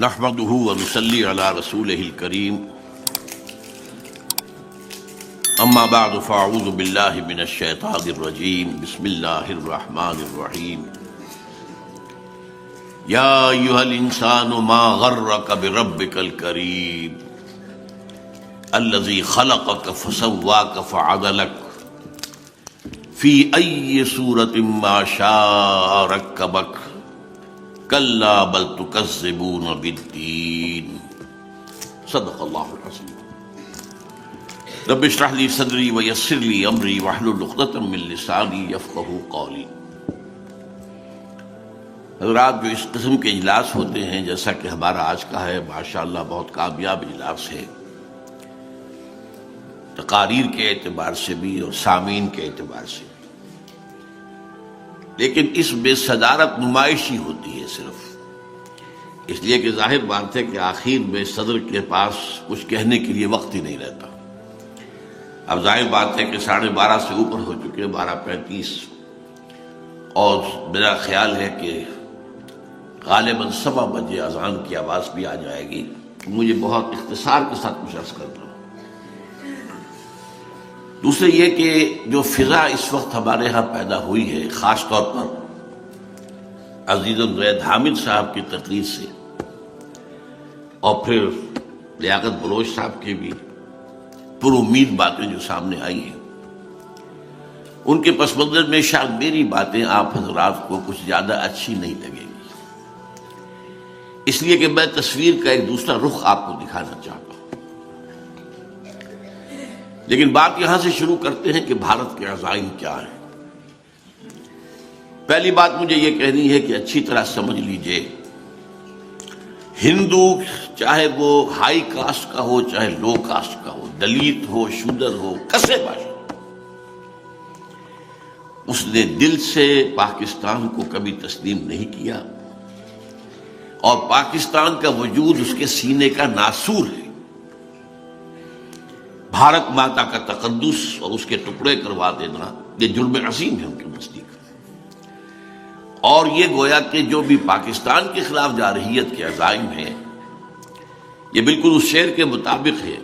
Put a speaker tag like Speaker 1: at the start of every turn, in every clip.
Speaker 1: نحمده ونصلي على رسوله الكريم اما بعد فاعوذ بالله من الشيطان الرجيم بسم الله الرحمن الرحيم يا ايها الانسان ما غرك بربك الكريم الذي خلقك فسواك فعدلك في اي صورة ما شاء ركبك کلا بل تکذبون بالدین صدق اللہ العظیم رب اشرح لی صدری ویسر لی امری واحلل عقدۃ من لسانی یفقہوا قولی۔ حضرات، جو اس قسم کے اجلاس ہوتے ہیں جیسا کہ ہمارا آج کا ہے، ماشاءاللہ بہت کامیاب اجلاس ہے، تقاریر کے اعتبار سے بھی اور سامعین کے اعتبار سے، لیکن اس میں صدارت نمائشی ہوتی ہے صرف اس لیے کہ ظاہر بات ہے کہ آخر میں صدر کے پاس کچھ کہنے کے لیے وقت ہی نہیں رہتا۔ اب ظاہر بات ہے کہ 12:30 سے اوپر ہو چکے، 12:35، اور میرا خیال ہے کہ غالباً 7 بجے اذان کی آواز بھی آ جائے گی۔ مجھے بہت اختصار کے ساتھ کچھ عرض کرنا۔ دوسرے یہ کہ جو فضا اس وقت ہمارے ہاں پیدا ہوئی ہے، خاص طور پر عزیز الزید حامد صاحب کی تقریر سے اور پھر لیاقت بلوچ صاحب کی بھی پر امید باتیں جو سامنے آئی ہیں، ان کے پس منظر میں شاید میری باتیں آپ حضرات کو کچھ زیادہ اچھی نہیں لگیں گی، اس لیے کہ میں تصویر کا ایک دوسرا رخ آپ کو دکھانا چاہتا ہوں۔ لیکن بات یہاں سے شروع کرتے ہیں کہ بھارت کے عزائم کیا ہیں۔ پہلی بات مجھے یہ کہنی ہے کہ اچھی طرح سمجھ لیجئے، ہندو چاہے وہ ہائی کاسٹ کا ہو چاہے لو کاسٹ کا ہو، دلت ہو شودر ہو، کسے باشا، اس نے دل سے پاکستان کو کبھی تسلیم نہیں کیا، اور پاکستان کا وجود اس کے سینے کا ناسور ہے۔ بھارت ماتا کا تقدس اور اس کے ٹکڑے کروا دینا یہ جرم عظیم ہے ان کے نزدیک، اور یہ گویا کہ جو بھی پاکستان کے خلاف جارحیت کے عزائم ہیں، یہ بالکل اس شعر کے مطابق ہے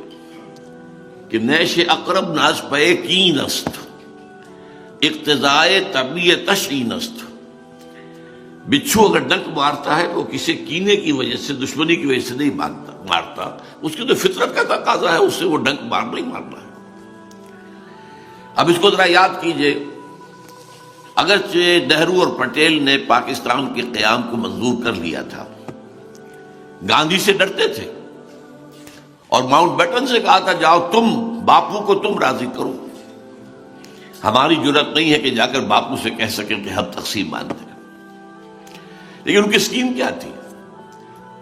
Speaker 1: کہ نیش اقرب ناز پے کین است، اقتضائے طبیعتش این است۔ بچھو اگر ڈنک مارتا ہے تو کسی کینے کی وجہ سے، دشمنی کی وجہ سے نہیں مارتا، اس کی تو فطرت کا تقاضا ہے، اس سے وہ ڈنک مارنا ہی مارنا ہے۔ اب اس کو ذرا یاد کیجئے، اگرچہ نہرو اور پٹیل نے پاکستان کے قیام کو منظور کر لیا تھا، گاندھی سے ڈرتے تھے اور ماؤنٹ بیٹن سے کہا تھا جاؤ تم باپو کو تم راضی کرو، ہماری جرأت نہیں ہے کہ جا کر باپو سے کہہ سکیں کہ ہم تقسیم مانتے ہیں۔ لیکن ان کی اسکیم کیا تھی؟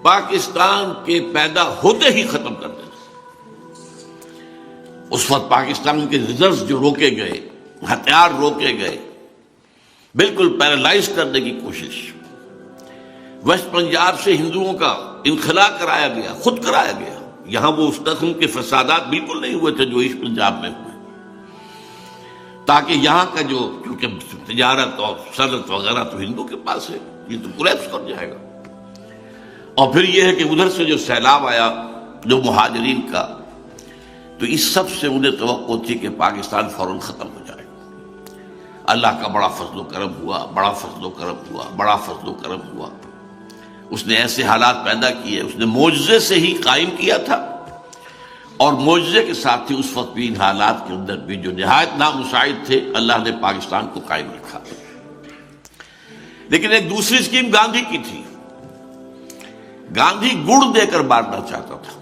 Speaker 1: پاکستان کے پیدا ہوتے ہی ختم کر دینا۔ اس وقت پاکستان کے ریزروز جو روکے گئے، ہتھیار روکے گئے، بالکل پیرالائز کرنے کی کوشش۔ ویسٹ پنجاب سے ہندوؤں کا انخلا کرایا گیا، خود کرایا گیا۔ یہاں وہ اس قسم کے فسادات بالکل نہیں ہوئے تھے جو ایسٹ پنجاب میں ہوئے، تاکہ یہاں کا جو کیونکہ تجارت اور صنعت وغیرہ تو ہندو کے پاس ہے، یہ تو کولیپس کر جائے گا۔ اور پھر یہ ہے کہ ادھر سے جو سیلاب آیا جو مہاجرین کا، تو اس سب سے انہیں توقع تھی کہ پاکستان فوراً ختم ہو جائے۔ اللہ کا بڑا فضل و کرم ہوا، بڑا فضل و کرم ہوا، بڑا فضل و کرم ہوا۔ اس نے ایسے حالات پیدا کیے، اس نے معجزے سے ہی قائم کیا تھا، اور معجزے کے ساتھ ہی اس وقت بھی ان حالات کے اندر بھی جو نہایت نامساعد تھے، اللہ نے پاکستان کو قائم رکھا۔ لیکن ایک دوسری اسکیم گاندھی کی تھی۔ گاندھی گڑ دے کر مارنا چاہتا تھا۔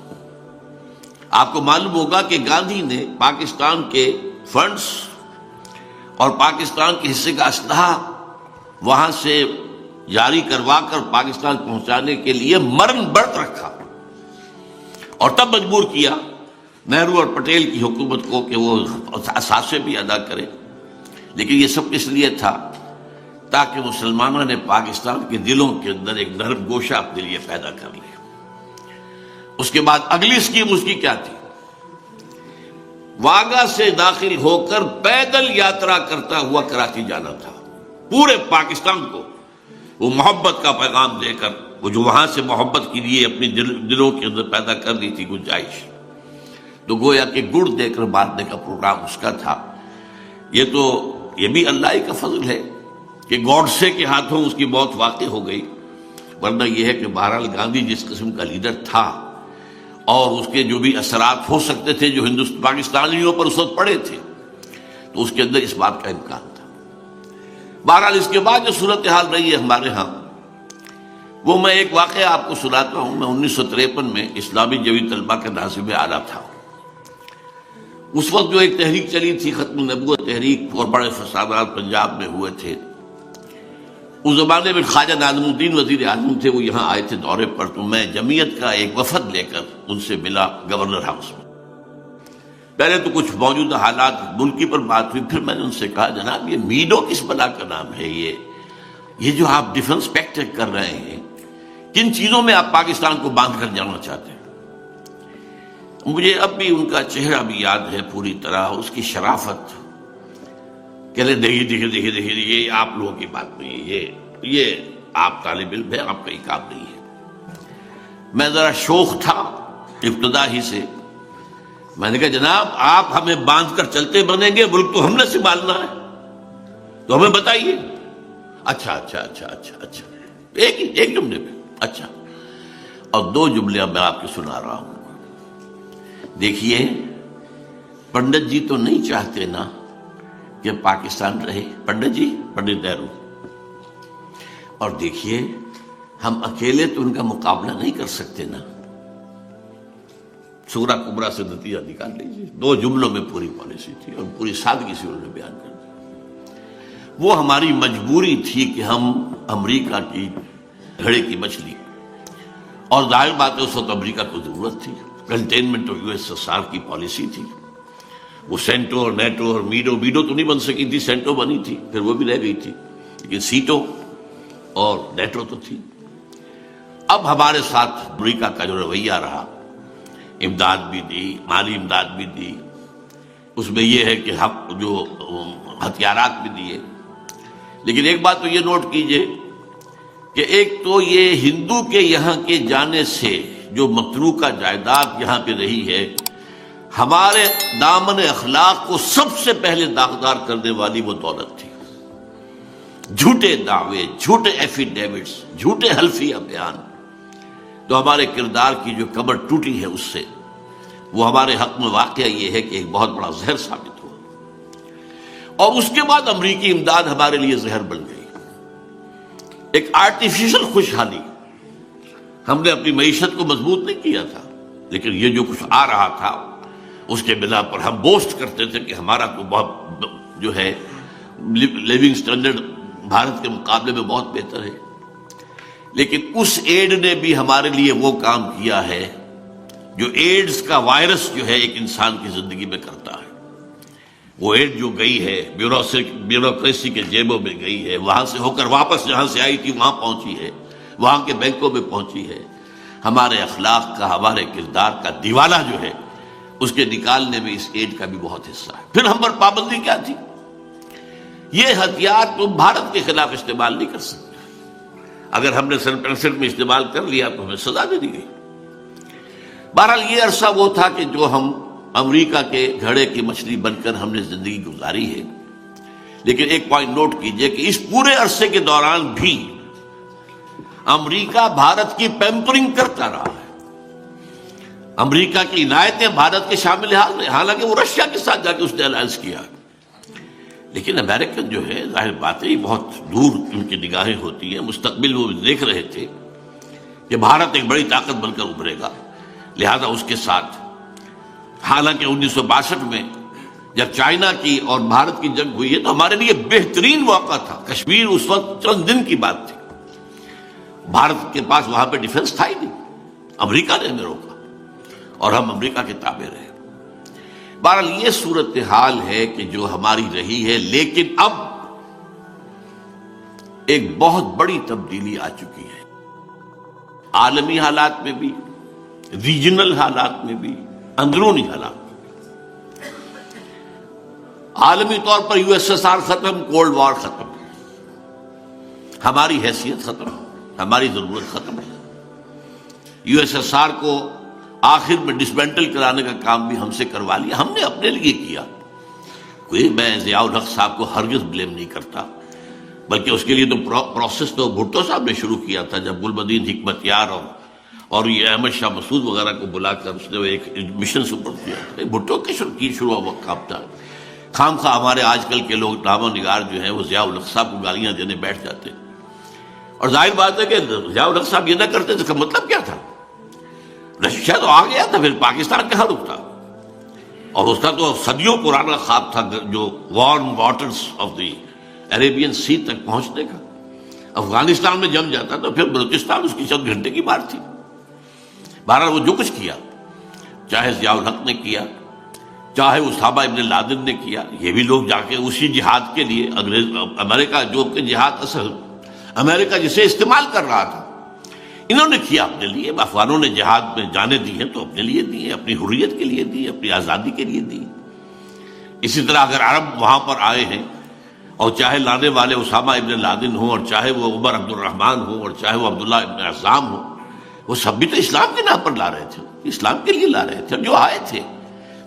Speaker 1: آپ کو معلوم ہوگا کہ گاندھی نے پاکستان کے فنڈز اور پاکستان کے حصے کا اسلحہ وہاں سے جاری کروا کر پاکستان پہنچانے کے لیے مرن برت رکھا، اور تب مجبور کیا نہرو اور پٹیل کی حکومت کو کہ وہ اثاثے بھی ادا کرے۔ لیکن یہ سب اس لیے تھا تاکہ مسلمانوں نے پاکستان کے دلوں کے اندر ایک نرم گوشہ اپنے لیے پیدا کر لیا۔ اس کے بعد اگلی اسکیم اس کی کیا تھی؟ واگا سے داخل ہو کر پیدل یاترا کرتا ہوا کراچی جانا تھا، پورے پاکستان کو وہ محبت کا پیغام دے کر، وہ جو وہاں سے محبت کے لیے اپنی دلوں کے اندر پیدا کر لی تھی گنجائش، تو گویا کہ گڑ دے کر مارنے کا پروگرام اس کا تھا۔ یہ بھی اللہ ہی کا فضل ہے کہ گوڈسے کے ہاتھوں اس کی موت واقع ہو گئی، ورنہ یہ ہے کہ بہرحال گاندھی جس قسم کا لیڈر تھا اور اس کے جو بھی اثرات ہو سکتے تھے جو پاکستانیوں پر اس وقت پڑے تھے، تو اس کے اندر اس بات کا امکان تھا۔ بہرحال اس کے بعد جو صورتحال رہی ہے ہمارے ہاں، وہ میں ایک واقعہ آپ کو سناتا ہوں۔ میں 1953 میں اسلامی جوی طلبہ کا ناظم اعلیٰ تھا۔ اس وقت جو ایک تحریک چلی تھی، ختم نبوت تحریک، اور بڑے فسادات پنجاب میں ہوئے تھے۔ اس زمانے میں خواجہ ناظم الدین وزیر اعظم تھے، وہ یہاں آئے تھے دورے پر، تو میں جمعیت کا ایک وفد لے کر ان سے ملا گورنر ہاؤس میں۔ پہلے تو کچھ موجودہ حالات ملکی پر بات ہوئی، پھر میں نے ان سے کہا جناب یہ میڈو کس بلا کا نام ہے؟ یہ جو آپ ڈیفنس پیکٹ کر رہے ہیں، کن چیزوں میں آپ پاکستان کو باندھ کر جانا چاہتے ہیں؟ مجھے اب بھی ان کا چہرہ بھی یاد ہے پوری طرح، اس کی شرافت۔ کہہ رہے دیکھیے یہ آپ لوگوں کی بات نہیں ہے، یہ آپ طالب علم ہے، آپ کا ہی کام نہیں ہے۔ میں ذرا شوخ تھا ابتدا ہی سے، میں نے کہا جناب آپ ہمیں باندھ کر چلتے بنیں گے، ملک تو ہم نے سنبھالنا ہے، تو ہمیں بتائیے۔ اچھا ایک جملے میں اچھا، اور دو جملے میں آپ کو سنا رہا ہوں۔ دیکھیے پنڈت جی تو نہیں چاہتے نا کہ پاکستان رہے، پنڈت جی، پنڈت نہرو، اور دیکھیے ہم اکیلے تو ان کا مقابلہ نہیں کر سکتے نا۔ سورہ کبریٰ سے نتیجہ نکال لیجیے، دو جملوں میں پوری پالیسی تھی اور پوری سادگی سے انہوں نے بیان کر دی۔ وہ ہماری مجبوری تھی کہ ہم امریکہ کی گھڑے کی مچھلی، اور ظاہر بات ہے اس وقت امریکہ کو ضرورت تھی، کنٹینمنٹ آف USSR کی پالیسی تھی۔ وہ سینٹو اور نیٹو اور میڈو تو نہیں بن سکی تھی، سینٹو بنی تھی، پھر وہ بھی رہ گئی تھی، لیکن سیٹو اور نیٹو تو تھی۔ اب ہمارے ساتھ امریکہ کا جو رویہ رہا، امداد بھی دی، مالی امداد بھی دی، اس میں یہ ہے کہ ہم جو ہتھیارات بھی دیے، لیکن ایک بات تو یہ نوٹ کیجئے کہ ایک تو یہ ہندو کے یہاں کے جانے سے جو متروکہ جائیداد یہاں پہ رہی ہے، ہمارے دامن اخلاق کو سب سے پہلے داغدار کرنے والی وہ دولت تھی۔ جھوٹے دعوے، جھوٹے ایفیڈیوٹس، جھوٹے حلفیہ بیان، تو ہمارے کردار کی جو کمر ٹوٹی ہے اس سے، وہ ہمارے حق میں واقعہ یہ ہے کہ ایک بہت بڑا زہر ثابت ہوا، اور اس کے بعد امریکی امداد ہمارے لیے زہر بن گئی، ایک آرٹیفیشل خوشحالی۔ ہم نے اپنی معیشت کو مضبوط نہیں کیا تھا، لیکن یہ جو کچھ آ رہا تھا اس کے بنا پر ہم بوسٹ کرتے تھے کہ ہمارا تو بہت جو ہے لیونگ سٹینڈرڈ بھارت کے مقابلے میں بہت بہتر ہے، لیکن اس ایڈ نے بھی ہمارے لیے وہ کام کیا ہے جو ایڈز کا وائرس جو ہے ایک انسان کی زندگی میں کرتا ہے۔ وہ ایڈ جو گئی ہے بیوروکریسی کے جیبوں میں گئی ہے، وہاں سے ہو کر واپس جہاں سے آئی تھی وہاں پہنچی ہے، وہاں کے بینکوں میں پہنچی ہے۔ ہمارے اخلاق کا، ہمارے کردار کا دیوالہ جو ہے اس کے نکالنے میں اس ایڈ کا بھی بہت حصہ ہے۔ پھر ہم پر پابندی کیا تھی؟ یہ ہتھیار تم بھارت کے خلاف استعمال نہیں کر سکتے، اگر ہم نے سن 65 میں استعمال کر لیا تو ہمیں سزا دے دی گئی۔ بہرحال یہ عرصہ وہ تھا کہ جو ہم امریکہ کے گھڑے کی مچھلی بن کر ہم نے زندگی گزاری ہے، لیکن ایک پوائنٹ نوٹ کیجئے کہ اس پورے عرصے کے دوران بھی امریکہ بھارت کی پیمپرنگ کرتا رہا ہے، امریکہ کی عنایتیں بھارت کے شامل حال ہیں، حالانکہ وہ رشیا کے ساتھ جا کے اس نے الائنس کیا، لیکن امریکن جو ہے ظاہر بات ہے بہت دور ان کی نگاہیں ہوتی ہیں، مستقبل وہ دیکھ رہے تھے کہ بھارت ایک بڑی طاقت بن کر ابھرے گا، لہذا اس کے ساتھ، حالانکہ 1962 میں جب چائنا کی اور بھارت کی جنگ ہوئی ہے تو ہمارے لیے بہترین موقع تھا، کشمیر اس وقت چند دن کی بات تھی، بھارت کے پاس وہاں پہ ڈیفنس تھا ہی نہیں، امریکہ نے ہمیں روکا اور ہم امریکہ کے تابع رہے۔ بہرحال یہ صورتحال ہے کہ جو ہماری رہی ہے، لیکن اب ایک بہت بڑی تبدیلی آ چکی ہے، عالمی حالات میں بھی، ریجنل حالات میں بھی، اندرونی حالات میں۔ عالمی طور پر USSR ختم، کولڈ وار ختم، ہماری حیثیت ختم، ہماری ضرورت ختم ہے۔ یو ایس ایس آر کو آخر میں ڈسمینٹل کرانے کا کام بھی ہم سے کروا لیا، ہم نے اپنے لیے کیا۔ کوئی میں ضیاء الحق صاحب کو ہرگز بلیم نہیں کرتا، بلکہ اس کے لیے تو پروسیس تو بھٹو صاحب نے شروع کیا تھا، جب گلبدین حکمت یار اور یہ احمد شاہ مسعود وغیرہ کو بلا کر اس نے ایک مشن سپرد کیا تھا۔ بھٹو کی شروع ہوا کام تھا۔ خام خواہ ہمارے آج کل کے لوگ نامہ نگار جو ہیں وہ ضیاء الحق صاحب کو گالیاں دینے بیٹھ جاتے ہیں، اور ظاہر بات ہے کہ ضیاء الحق صاحب یہ نہ کرتے تو اس کا مطلب کیا تھا؟ رشیا تو آ گیا تھا، پھر پاکستان کہاں رکتا؟ اور اس کا تو صدیوں پرانا خواب تھا جو warm waters of the Arabian Sea تک پہنچنے کا۔ افغانستان میں جم جاتا تو پھر بلوچستان اس کی چند گھنٹے کی بات تھی۔ بہرحال وہ جو کچھ کیا، چاہے ضیاء الحق نے کیا، چاہے اسامہ ابن لادن نے کیا، یہ بھی لوگ جا کے اسی جہاد کے لیے امریکہ جو کہ جہاد اصل امریکہ جسے استعمال کر رہا تھا، انہوں نے کیا اپنے لیے۔ افغانوں نے جہاد میں جانے دی ہیں تو اپنے لیے دی ہیں، اپنی حریت کے لیے دی، اپنی آزادی کے لیے دی۔ اسی طرح اگر عرب وہاں پر آئے ہیں، اور چاہے لانے والے اسامہ ابن لادن ہوں، اور چاہے وہ عمر عبد الرحمن ہوں، اور چاہے وہ عبداللہ ابن عزام ہوں، وہ سب بھی تو اسلام کے نام پر لا رہے تھے، اسلام کے لیے لا رہے تھے۔ جو آئے تھے،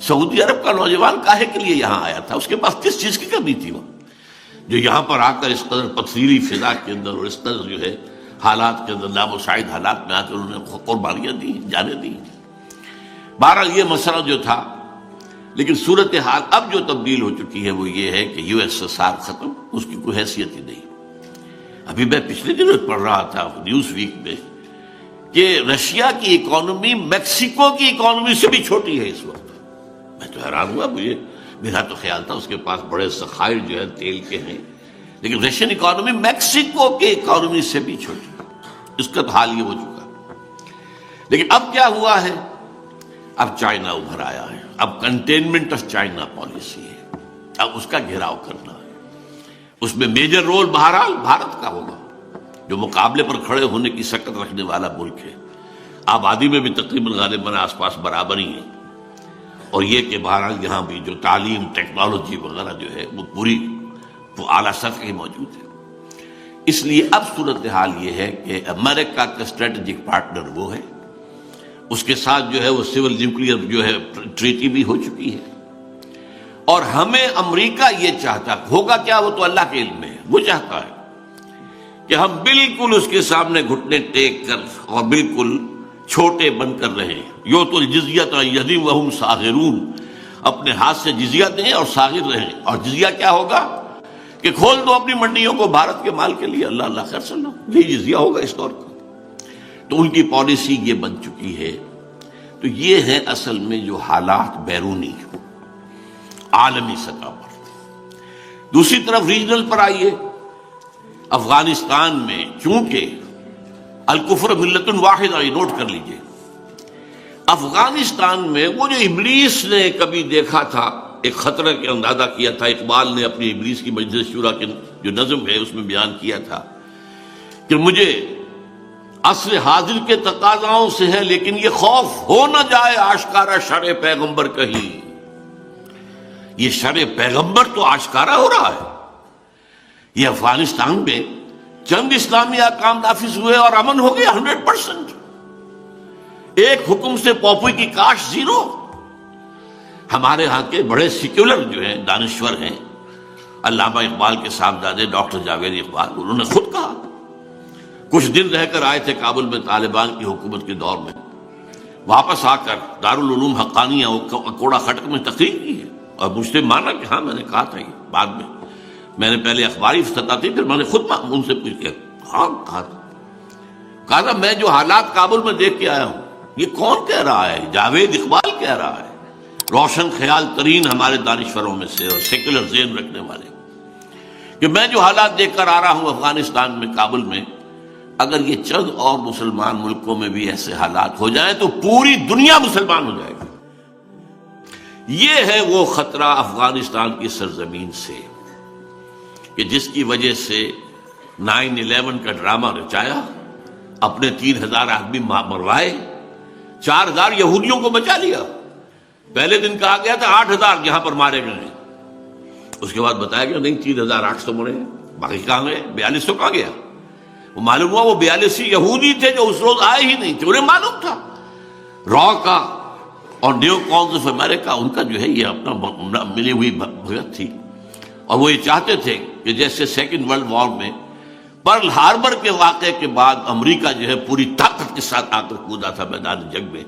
Speaker 1: سعودی عرب کا نوجوان کاہے کے لیے یہاں آیا تھا؟ اس کے پاس کس چیز کی کمی تھی وہ، جو یہاں پر آ کر اس قدر پتھریلی فضا کے اندر اور اس قدر جو ہے حالات کے اندر نامساعد حالات میں آ کر انہوں نے قربانیاں دی، جانیں دی۔ بہرحال یہ مسئلہ جو تھا، لیکن صورتحال اب جو تبدیل ہو چکی ہے وہ یہ ہے کہ یو ایس ایس آر ختم، اس کی کوئی حیثیت ہی نہیں۔ ابھی میں پچھلے دنوں پڑھ رہا تھا نیوز ویک میں کہ رشیا کی اکانومی میکسیکو کی اکانومی سے بھی چھوٹی ہے اس وقت۔ میں تو حیران ہوا، میرا تو خیال تھا اس کے پاس بڑے ذخائر جو ہے تیل کے ہیں، لیکن رشین اکانومی میکسیکو کی اکانومی سے بھی چھوٹی، اس کا حال یہ ہو چکا۔ لیکن اب کیا ہوا ہے؟ اب چائنا ابھر آیا ہے، اب کنٹینمنٹ آف چائنا پالیسی ہے، اب اس کا گھیراؤ کرنا ہے۔ اس میں میجر رول بہرحال بھارت کا ہوگا، جو مقابلے پر کھڑے ہونے کی سکت رکھنے والا ملک ہے۔ آبادی میں بھی تقریباً غالباً آس پاس برابر ہی ہے، اور یہ کہ بہرحال یہاں بھی جو تعلیم، ٹیکنالوجی وغیرہ جو ہے وہ پوری اعلیٰ سطح کی موجود ہے۔ اس لیے اب صورتحال یہ ہے کہ امریکہ کا اسٹریٹجک پارٹنر وہ ہے، اس کے ساتھ جو ہے وہ سول نیوکلیئر جو ہے ٹریٹی بھی ہو چکی ہے، اور ہمیں امریکہ یہ چاہتا ہوگا کیا، وہ تو اللہ کے علم میں ہے، وہ چاہتا ہے کہ ہم بالکل اس کے سامنے گھٹنے ٹیک کر اور بالکل چھوٹے بن کر رہیں۔ یؤت الجزیۃ عن ید وہم صاغرون، اپنے ہاتھ سے جزیہ دیں اور صاغر رہیں۔ اور جزیہ کیا ہوگا کہ کھول دو اپنی منڈیوں کو بھارت کے مال کے لیے، اللہ اللہ خیر صلی اللہ، یہ جزیہ ہوگا اس دور کا۔ تو ان کی پالیسی یہ بن چکی ہے۔ تو یہ ہے اصل میں جو حالات بیرونی عالمی سطح پر۔ دوسری طرف ریجنل پر آئیے، افغانستان میں چونکہ الکفر ملت واحدہ، یہ نوٹ کر لیجئے، افغانستان میں وہ جو ابلیس نے کبھی دیکھا تھا، ایک خطرہ کے اندازہ کیا تھا، اقبال نے اپنی ابلیس کی مجلس شورا کے جو نظم ہے اس میں بیان کیا تھا کہ مجھے عصر حاضر کے تقاضاؤں سے ہے، لیکن یہ خوف ہو نہ جائے آشکارا شرع پیغمبر کہیں۔ یہ شرع پیغمبر تو آشکارا ہو رہا ہے۔ یہ افغانستان میں چند اسلامی احکام نافذ ہوئے اور امن ہو گیا 100%۔ ایک حکم سے پوپوئی کی کاش زیرو۔ ہمارے ہاں کے بڑے سیکولر جو ہیں، دانشور ہیں، علامہ اقبال کے صاحبزادے ڈاکٹر جاوید اقبال، انہوں نے خود کہا، کچھ دن رہ کر آئے تھے کابل میں طالبان کی حکومت کے دور میں، واپس آ کر دارالعلوم حقانیہ کوڑا خٹک میں تقریر کی ہے، اور مجھ سے مانا کہ ہاں میں نے کہا تھا۔ یہ بعد میں نے پہلے اخباری سطح تھی، پھر میں نے خود ان سے پوچھ کے ہاں کہا تھا میں جو حالات کابل میں دیکھ کے آیا ہوں، یہ کون کہہ رہا ہے؟ جاوید اقبال کہہ رہا ہے، روشن خیال ترین ہمارے دانشوروں میں سے اور سیکولر ذہن رکھنے والے، کہ میں جو حالات دیکھ کر آ رہا ہوں افغانستان میں، کابل میں، اگر یہ چند اور مسلمان ملکوں میں بھی ایسے حالات ہو جائیں تو پوری دنیا مسلمان ہو جائے گی۔ یہ ہے وہ خطرہ افغانستان کی سرزمین سے کہ جس کی وجہ سے 9/11 کا ڈرامہ رچایا، اپنے 3000 آدمی مروائے، 4000 یہودیوں کو بچا لیا۔ پہلے دن کہا گیا تھا 8000 یہاں پر مارے گئے ہیں، اس کے بعد بتایا گیا نہیں 3800 مرے ہیں، باقی کہاں گئے؟ 4200 کہاں گیا؟ وہ معلوم ہوا وہ 42 یہودی تھے جو اس روز آئے ہی نہیں تھے، انہیں معلوم تھا را کا اور نیو کانز آف امریکہ ان کا جو ہے یہ اپنا ملی ہوئی بھگت تھی، اور وہ یہ چاہتے تھے کہ جیسے سیکنڈ ورلڈ وار میں پرل ہاربر کے واقعے کے بعد امریکہ جو ہے پوری طاقت کے ساتھ آ کر کودا تھا میدان جنگ میں،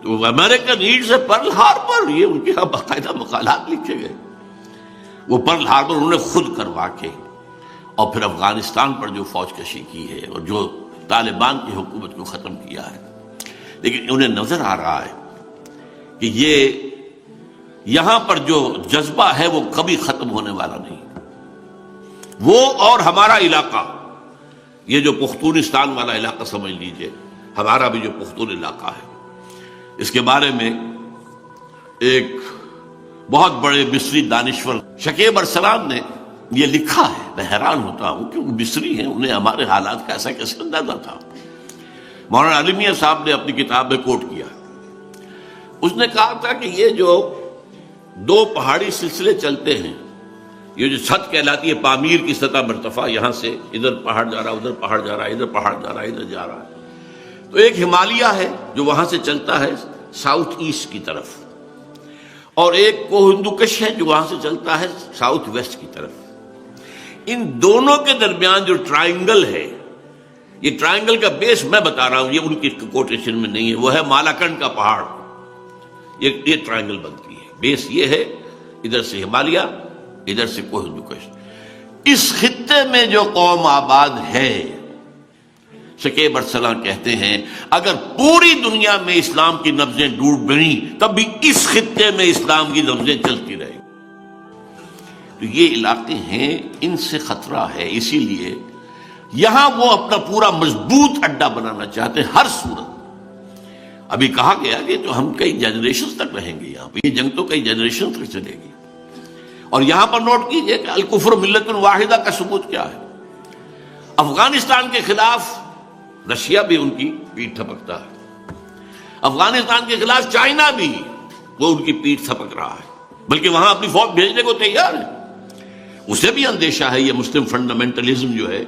Speaker 1: تو امریکہ نیڈز اے پرل ہاربر، یہ ان کے باقاعدہ مقالات لکھے گئے۔ وہ پرل ہاربر انہوں نے خود کروا کے اور پھر افغانستان پر جو فوج کشی کی ہے اور جو طالبان کی حکومت کو ختم کیا ہے، لیکن انہیں نظر آ رہا ہے کہ یہ یہاں پر جو جذبہ ہے وہ کبھی ختم ہونے والا نہیں۔ وہ اور ہمارا علاقہ، یہ جو پختونستان والا علاقہ سمجھ لیجئے، ہمارا بھی جو پختون علاقہ ہے، اس کے بارے میں ایک بہت بڑے مصری دانشور شکیب ارسلان نے یہ لکھا ہے۔ میں حیران ہوتا ہوں کہ وہ مصری ہیں، انہیں ہمارے حالات کا ایسا کیسے اندازہ تھا۔ مولانا علی میاں صاحب نے اپنی کتاب میں کوٹ کیا، اس نے کہا تھا کہ یہ جو دو پہاڑی سلسلے چلتے ہیں، یہ جو چھت کہلاتی ہے پامیر کی سطح مرتفع، یہاں سے ادھر پہاڑ جا رہا، ادھر پہاڑ جا رہا، ادھر پہاڑ جا رہا، ادھر جا رہا ہے، تو ایک ہمالیہ ہے جو وہاں سے چلتا ہے ساؤتھ ایسٹ کی طرف، اور ایک کوہ ہندوکش ہے جو وہاں سے چلتا ہے ساؤتھ ویسٹ کی طرف۔ ان دونوں کے درمیان جو ٹرائنگل ہے، یہ ٹرائنگل کا بیس میں بتا رہا ہوں، یہ ان کی کوٹیشن میں نہیں ہے، وہ ہے مالاکنڈ کا پہاڑ، یہ ٹرائنگل بنتی ہے، بیس یہ ہے، ادھر سے ہمالیہ، ادھر سے کوہ ہندوکش۔ اس خطے میں جو قوم آباد ہے، شکیب ارسلان کہتے ہیں اگر پوری دنیا میں اسلام کی نبضیں ڈوب گئیں تب بھی اس خطے میں اسلام کی نبضیں چلتی رہیں۔ تو یہ علاقے ہیں، ان سے خطرہ ہے، اسی لیے یہاں وہ اپنا پورا مضبوط اڈا بنانا چاہتے ہیں ہر صورت۔ ابھی کہا گیا کہ تو ہم کئی جنریشن تک رہیں گے یہاں پہ، یہ جنگ تو کئی جنریشن تک چلے گی۔ اور یہاں پر نوٹ کیجئے کہ الکفر ملت واحدہ کا ثبوت کیا ہے۔ افغانستان کے خلاف رشیا بھی ان کی پیٹھ تھپکتا ہے، افغانستان کے خلاف چائنا بھی وہ ان کی پیٹھ تھپک رہا ہے، بلکہ وہاں اپنی فوج بھیجنے کو تیار ہے۔ اسے بھی اندیشہ ہے یہ مسلم فنڈامنٹلزم جو ہے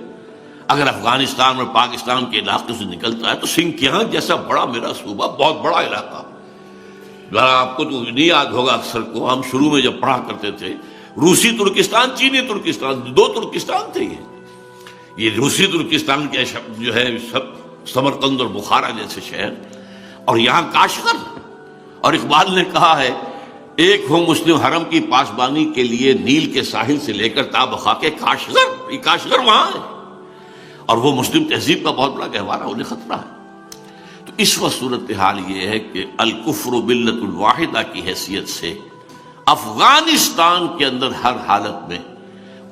Speaker 1: اگر افغانستان اور پاکستان کے علاقے سے نکلتا ہے تو سنکیانگ جیسا بڑا میرا صوبہ، بہت بڑا علاقہ، ذرا آپ کو تو نہیں یاد ہوگا اکثر کو، ہم شروع میں جب پڑھا کرتے تھے روسی ترکستان، چینی ترکستان، دو ترکستان تھے یہ روسی ترکستان کے جو ہے سمرقند اور بخارا جیسے شہر، اور یہاں کاشغر، اور اقبال نے کہا ہے ایک ہو مسلم حرم کی پاسبانی کے لیے نیل کے ساحل سے لے کر تا بخاک کاشغر، یہ کاشغر وہاں ہے، اور وہ مسلم تہذیب کا بہت بڑا گہوارہ، انہیں خطرہ ہے۔ تو اس وقت صورتحال یہ ہے کہ الکفر ملت الواحدہ کی حیثیت سے افغانستان کے اندر ہر حالت میں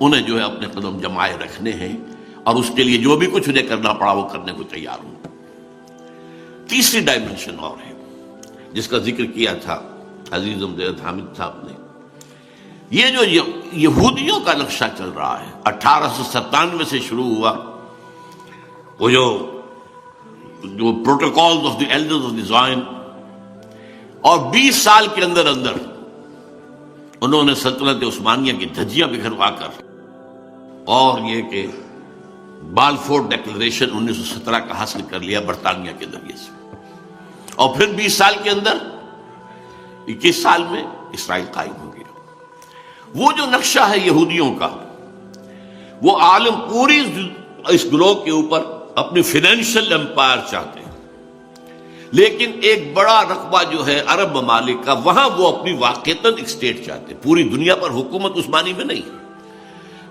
Speaker 1: انہیں جو ہے اپنے قدم جمائے رکھنے ہیں، اور اس کے لیے جو بھی کچھ انہیں کرنا پڑا وہ کرنے کو تیار ہوں۔ تیسری ڈائمنشن اور ہے جس کا ذکر کیا تھا عزیز زید حامد صاحب نے، یہ جو یہودیوں کا نقشہ چل رہا ہے 1897 سے شروع ہوا، وہ جو protocols of the elders of the Zion, اور 20 سال کے اندر اندر انہوں نے سلطنت عثمانیہ کی دھجیاں بکھروا کر، اور یہ کہ بالفور ڈیکلریشن 1917 کا حاصل کر لیا برطانیہ کے ذریعے سے، اور پھر 20 سال کے اندر 21 سال میں اسرائیل قائم ہو گیا۔ وہ جو نقشہ ہے یہودیوں کا، وہ عالم پوری اس گروہ کے اوپر اپنی فائنینشل امپائر چاہتے ہیں، لیکن ایک بڑا رقبہ جو ہے عرب ممالک کا، وہاں وہ اپنی واقعتاً ایک اسٹیٹ چاہتے ہیں، پوری دنیا پر حکومت عثمانی میں نہیں،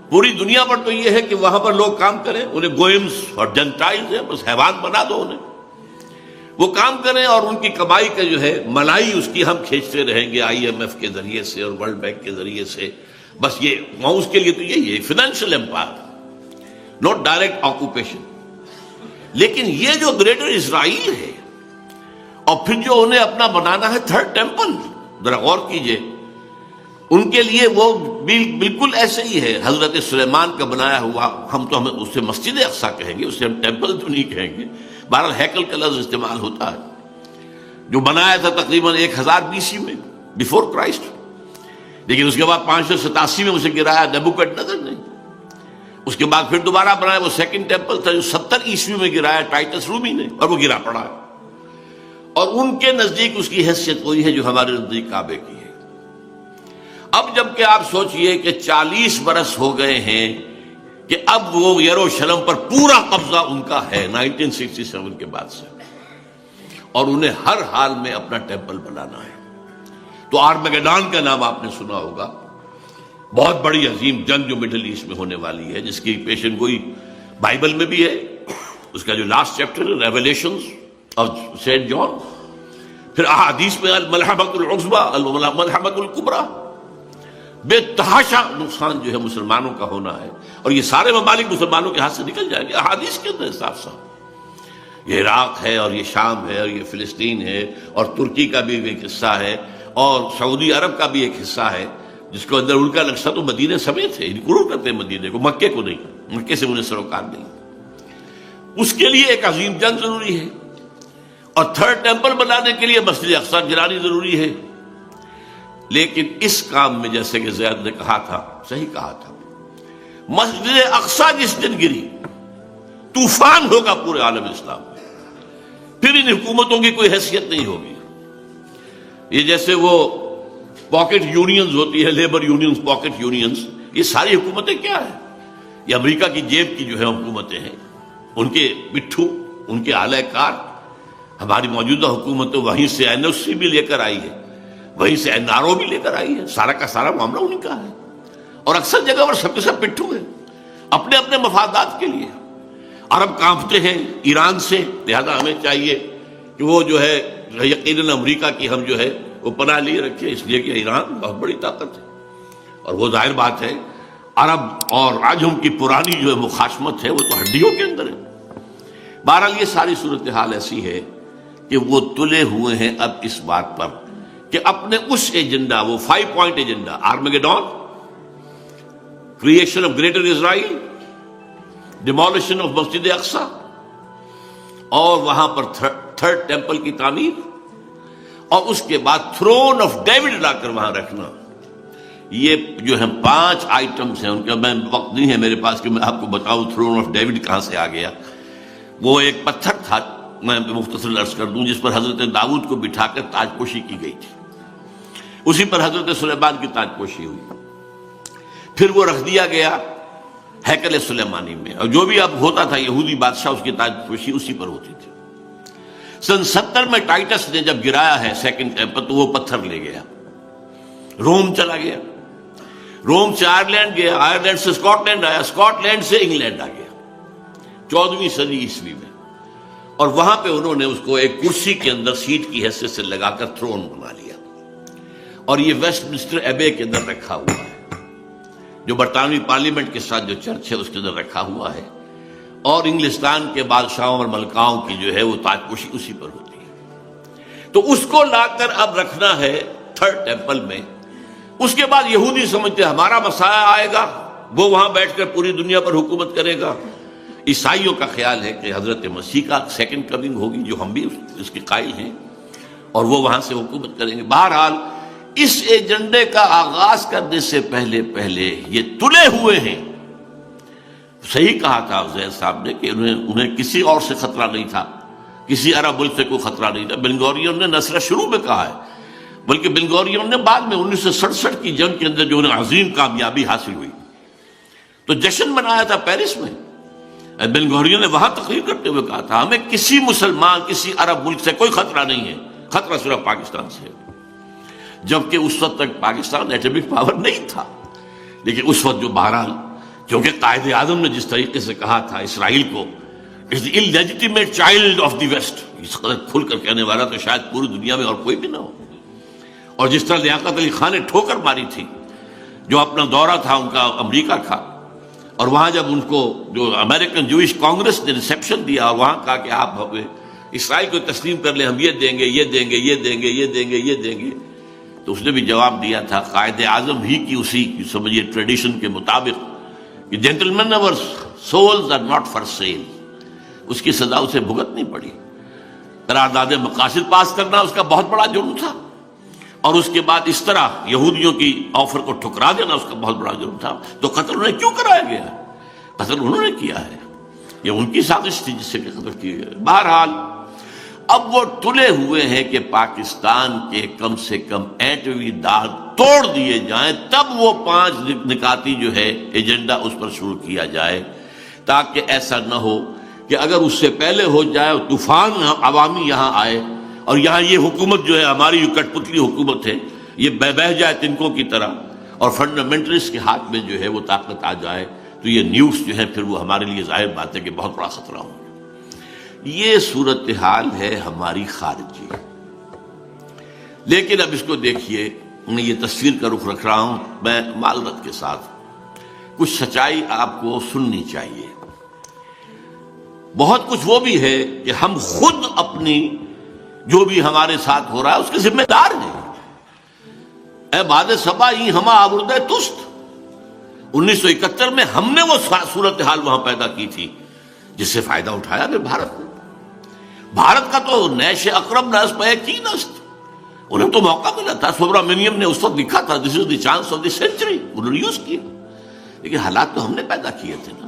Speaker 1: پوری دنیا پر تو یہ ہے کہ وہاں پر لوگ کام کریں، انہیں گوئمز اور جنٹائلز ہیں، بس حیوان بنا دو انہیں، وہ کام کریں اور ان کی کمائی کا جو ہے ملائی اس کی ہم کھینچتے رہیں گے IMF کے ذریعے سے اور ورلڈ بینک کے ذریعے سے، بس یہ وہاں اس کے لیے تو یہی ہے financial empire, not direct occupation. لیکن یہ جو گریٹر اسرائیل ہے، اور پھر جو انہیں اپنا بنانا ہے تھرڈ ٹیمپل، ذرا غور کیجئے، ان کے لیے وہ بالکل ایسے ہی ہے حضرت سلیمان کا بنایا ہوا، ہم اس سے مسجد اقصی کہیں گے، اس سے ہم ٹیمپل تو نہیں کہیں گے، بہرحال ہیکل کا لفظ استعمال ہوتا ہے، جو بنایا تھا تقریباً 1000 BC میں بیفور کرائسٹ، لیکن اس کے بعد 587 میں اسے گرایا نیبوکڈنیزر نے، اس کے بعد پھر دوبارہ بنایا، وہ سیکنڈ ٹیمپل تھا جو 70 عیسوی میں گرایا ٹائٹس رومی نے، اور وہ گرا پڑا ہے، اور ان کے نزدیک اس کی حیثیت وہی ہے جو ہمارے نزدیک کعبے کی ہے۔ اب جب کہ آپ سوچئے کہ 40 برس ہو گئے ہیں کہ اب وہ یروشلم پر پورا قبضہ ان کا ہے 1967 کے بعد سے، اور انہیں ہر حال میں اپنا ٹیمپل بنانا ہے۔ تو آرمیگیڈون کا نام آپ نے سنا ہوگا، بہت بڑی عظیم جنگ جو مڈل ایسٹ میں ہونے والی ہے، جس کی پیشن گوئی بائبل میں بھی ہے، اس کا جو لاسٹ چیپٹر ہے ریویلیشنز آف سینٹ جان، پھر احادیث میں الملحمۃ العظمیٰ الملحمۃ الکبریٰ، بے تحاشا نقصان جو ہے مسلمانوں کا ہونا ہے، اور یہ سارے ممالک مسلمانوں کے ہاتھ سے نکل جائیں گے، احادیث کے اندر صاف صاف۔ یہ عراق ہے اور یہ شام ہے اور یہ فلسطین ہے اور ترکی کا بھی ایک حصہ ہے اور سعودی عرب کا بھی ایک حصہ ہے، جس کو اندر ان کا نقشہ تو مدینے سمیت ہے، انکلوڈ کرتے ہیں مدینے کو، مکے کو نہیں، مکے سے انہیں سروکار نہیں۔ اس کے لیے ایک عظیم جنگ ضروری ہے، اور تھرڈ ٹیمپل بنانے کے لیے مسجد اقصی گرانی ضروری ہے۔ لیکن اس کام میں جیسے کہ زید نے کہا تھا، صحیح کہا تھا، مسجد اقصی جس دن گری طوفان ہوگا پورے عالم اسلام میں، پھر ان حکومتوں کی کوئی حیثیت نہیں ہوگی۔ یہ جیسے وہ پاکٹ یونینز ہوتی ہے، لیبر یونینز، پاکٹ یونینز، یہ ساری حکومتیں کیا ہیں؟ یہ امریکہ کی جیب کی جو ہے حکومتیں ہیں، ان کے پٹھو، ان کے اعلی کار۔ ہماری موجودہ حکومت تو وہیں سے این او سی بھی لے کر آئی ہے، وہیں سے این آر او بھی لے کر آئی ہے، سارا کا سارا معاملہ انہیں کا ہے، اور اکثر جگہ پر سب کے سب پٹھو ہیں اپنے اپنے مفادات کے لیے۔ عرب کانپتے ہیں ایران سے، لہذا ہمیں چاہیے کہ وہ جو ہے یقیناً امریکہ کی ہم جو ہے وہ پناہ لیے رکھے، اس لیے کہ ایران بہت بڑی طاقت ہے، اور وہ ظاہر بات ہے عرب اور عجم کی پرانی جو ہے مخاصمت ہے وہ تو ہڈیوں کے اندر ہے۔ بہرحال یہ ساری صورتحال ایسی ہے کہ وہ تلے ہوئے ہیں اب اس بات پر کہ اپنے اس ایجنڈا، وہ 5 point agenda, Armageddon, creation of greater Israel, demolition of مسجد اقصی، اور وہاں پر تھرڈ ٹیمپل کی تعمیر، اور اس کے بعد تھرون آف ڈیوڈ لا کر وہاں رکھنا، یہ جو ہے 5 آئٹمز ہیں۔ ان کا میں وقت نہیں ہے میرے پاس کہ میں آپ کو بتاؤں تھرون آف ڈیوڈ کہاں سے آ گیا۔ وہ ایک پتھر تھا، میں مختصر عرض کر دوں، جس پر حضرت داؤد کو بٹھا کر تاج پوشی کی گئی تھی، اسی پر حضرت سلیمان کی تاج پوشی ہوئی، پھر وہ رکھ دیا گیا ہیکل سلیمانی میں، اور جو بھی اب ہوتا تھا یہودی بادشاہ اس کی تاج پوشی اسی پر ہوتی تھی۔ سن 70 میں ٹائٹس نے جب گرایا ہے سیکنڈ ٹیمپل تو وہ پتھر لے گیا، روم چلا گیا، روم سے آئرلینڈ گیا، آئرلینڈ سے اسکاٹ لینڈ آیا، اسکاٹ لینڈ سے انگلینڈ آ گیا 14ویں صدی عیسوی میں، اور وہاں پہ انہوں نے اس کو ایک کرسی کے اندر سیٹ کی حیثیت سے لگا کر تھرون بنا لیا، اور یہ ویسٹ منسٹر ایبے کے اندر رکھا ہوا ہے، جو برطانوی پارلیمنٹ کے ساتھ جو چرچ ہے اس کے اندر رکھا ہوا ہے، اور انگلستان کے بادشاہوں اور ملکاؤں کی جو ہے وہ تاج پوشی اسی پر ہوتی ہے۔ تو اس کو لا کر اب رکھنا ہے تھرڈ ٹیمپل میں۔ اس کے بعد یہودی سمجھتے ہمارا مسیح آئے گا، وہ وہاں بیٹھ کر پوری دنیا پر حکومت کرے گا۔ عیسائیوں کا خیال ہے کہ حضرت مسیح کا سیکنڈ کمنگ ہوگی، جو ہم بھی اس کے قائل ہیں، اور وہ وہاں سے حکومت کریں گے۔ بہرحال اس ایجنڈے کا آغاز کرنے سے پہلے یہ تلے ہوئے ہیں۔ صحیح کہا تھا زید صاحب نے کہ انہیں کسی اور سے خطرہ نہیں تھا، کسی عرب ملک سے کوئی خطرہ نہیں تھا۔ بن گورین نے نہ صرف شروع میں کہا ہے، بلکہ بن گورین نے بعد میں 1967 کی جنگ کے اندر جو انہیں عظیم کامیابی حاصل ہوئی تو جشن منایا تھا پیرس میں۔ بن گورین نے وہاں تقریر کرتے ہوئے کہا تھا ہمیں کسی مسلمان، کسی عرب ملک سے کوئی خطرہ نہیں ہے، خطرہ صرف پاکستان سے ہے۔ جبکہ اس وقت تک پاکستان ایٹمک پاور نہیں تھا، لیکن اس وقت جو بہرحال کیونکہ قائد اعظم نے جس طریقے سے کہا تھا اسرائیل کو it's the illegitimate child of the west, اس قدر کھل کر کہنے والا تو شاید پوری دنیا میں اور کوئی بھی نہ ہو۔ اور جس طرح لیاقت علی خان نے ٹھوکر ماری تھی، جو اپنا دورہ تھا ان کا امریکہ کا، اور وہاں جب ان کو جو امریکن جوئش کانگریس نے ریسیپشن دیا اور وہاں کہا کہ آپ اسرائیل کو تسلیم کر لیں، ہم یہ دیں گے، یہ دیں گے، یہ دیں گے، یہ دیں گے، یہ دیں گے، تو اس نے بھی جواب دیا تھا قائد اعظم ہی کی اسی سمجھیے ٹریڈیشن کے مطابق کہ جینٹلمین اور souls are not for sale, اس کی سزا اسے بھگتنی پڑی۔ قرارداد مقاصد پاس کرنا اس کا بہت بڑا جرم تھا، اور اس کے بعد اس طرح یہودیوں کی آفر کو ٹھکرا دینا اس کا بہت بڑا جرم تھا۔ تو قتل انہیں کیوں کرایا گیا؟ قتل انہوں نے کیا ہے، یہ ان کی سازش تھی جس سے کہ قتل کیے گئے۔ بہرحال اب وہ تلے ہوئے ہیں کہ پاکستان کے کم سے کم اینٹوی دار توڑ دیے جائیں، تب وہ 5 نکاتی جو ہے ایجنڈا اس پر شروع کیا جائے، تاکہ ایسا نہ ہو کہ اگر اس سے پہلے ہو جائے طوفان عوامی یہاں آئے اور یہاں یہ حکومت جو ہے ہماری یہ کٹ پتلی حکومت ہے یہ بہ جائے تنکوں کی طرح، اور فنڈامنٹلسٹ کے ہاتھ میں جو ہے وہ طاقت آ جائے، تو یہ نیوز جو ہے پھر وہ ہمارے لیے ظاہر بات ہے کہ بہت بڑا خطرہ ہو۔ یہ صورتحال ہے ہماری خارجی۔ لیکن اب اس کو دیکھیے، میں یہ تصویر کا رخ رکھ رہا ہوں، میں معذرت کے ساتھ، کچھ سچائی آپ کو سننی چاہیے۔ بہت کچھ وہ بھی ہے کہ ہم خود اپنی جو بھی ہمارے ساتھ ہو رہا ہے اس کے ذمہ دار ہیں۔ اے باد صبا ہی ہما آوردہ تست، 1971 میں ہم نے وہ صورتحال وہاں پیدا کی تھی جس سے فائدہ اٹھایا پھر بھارت نے۔ بھارت کا تو نیش اقرب نس پہ کی نست، انہیں تو موقع ملا تھا، سبرامنیم نے اس وقت لکھا تھا this is the chance of the century, انہوں نے یوز کیا، لیکن حالات تو ہم نے پیدا کیے تھے نا۔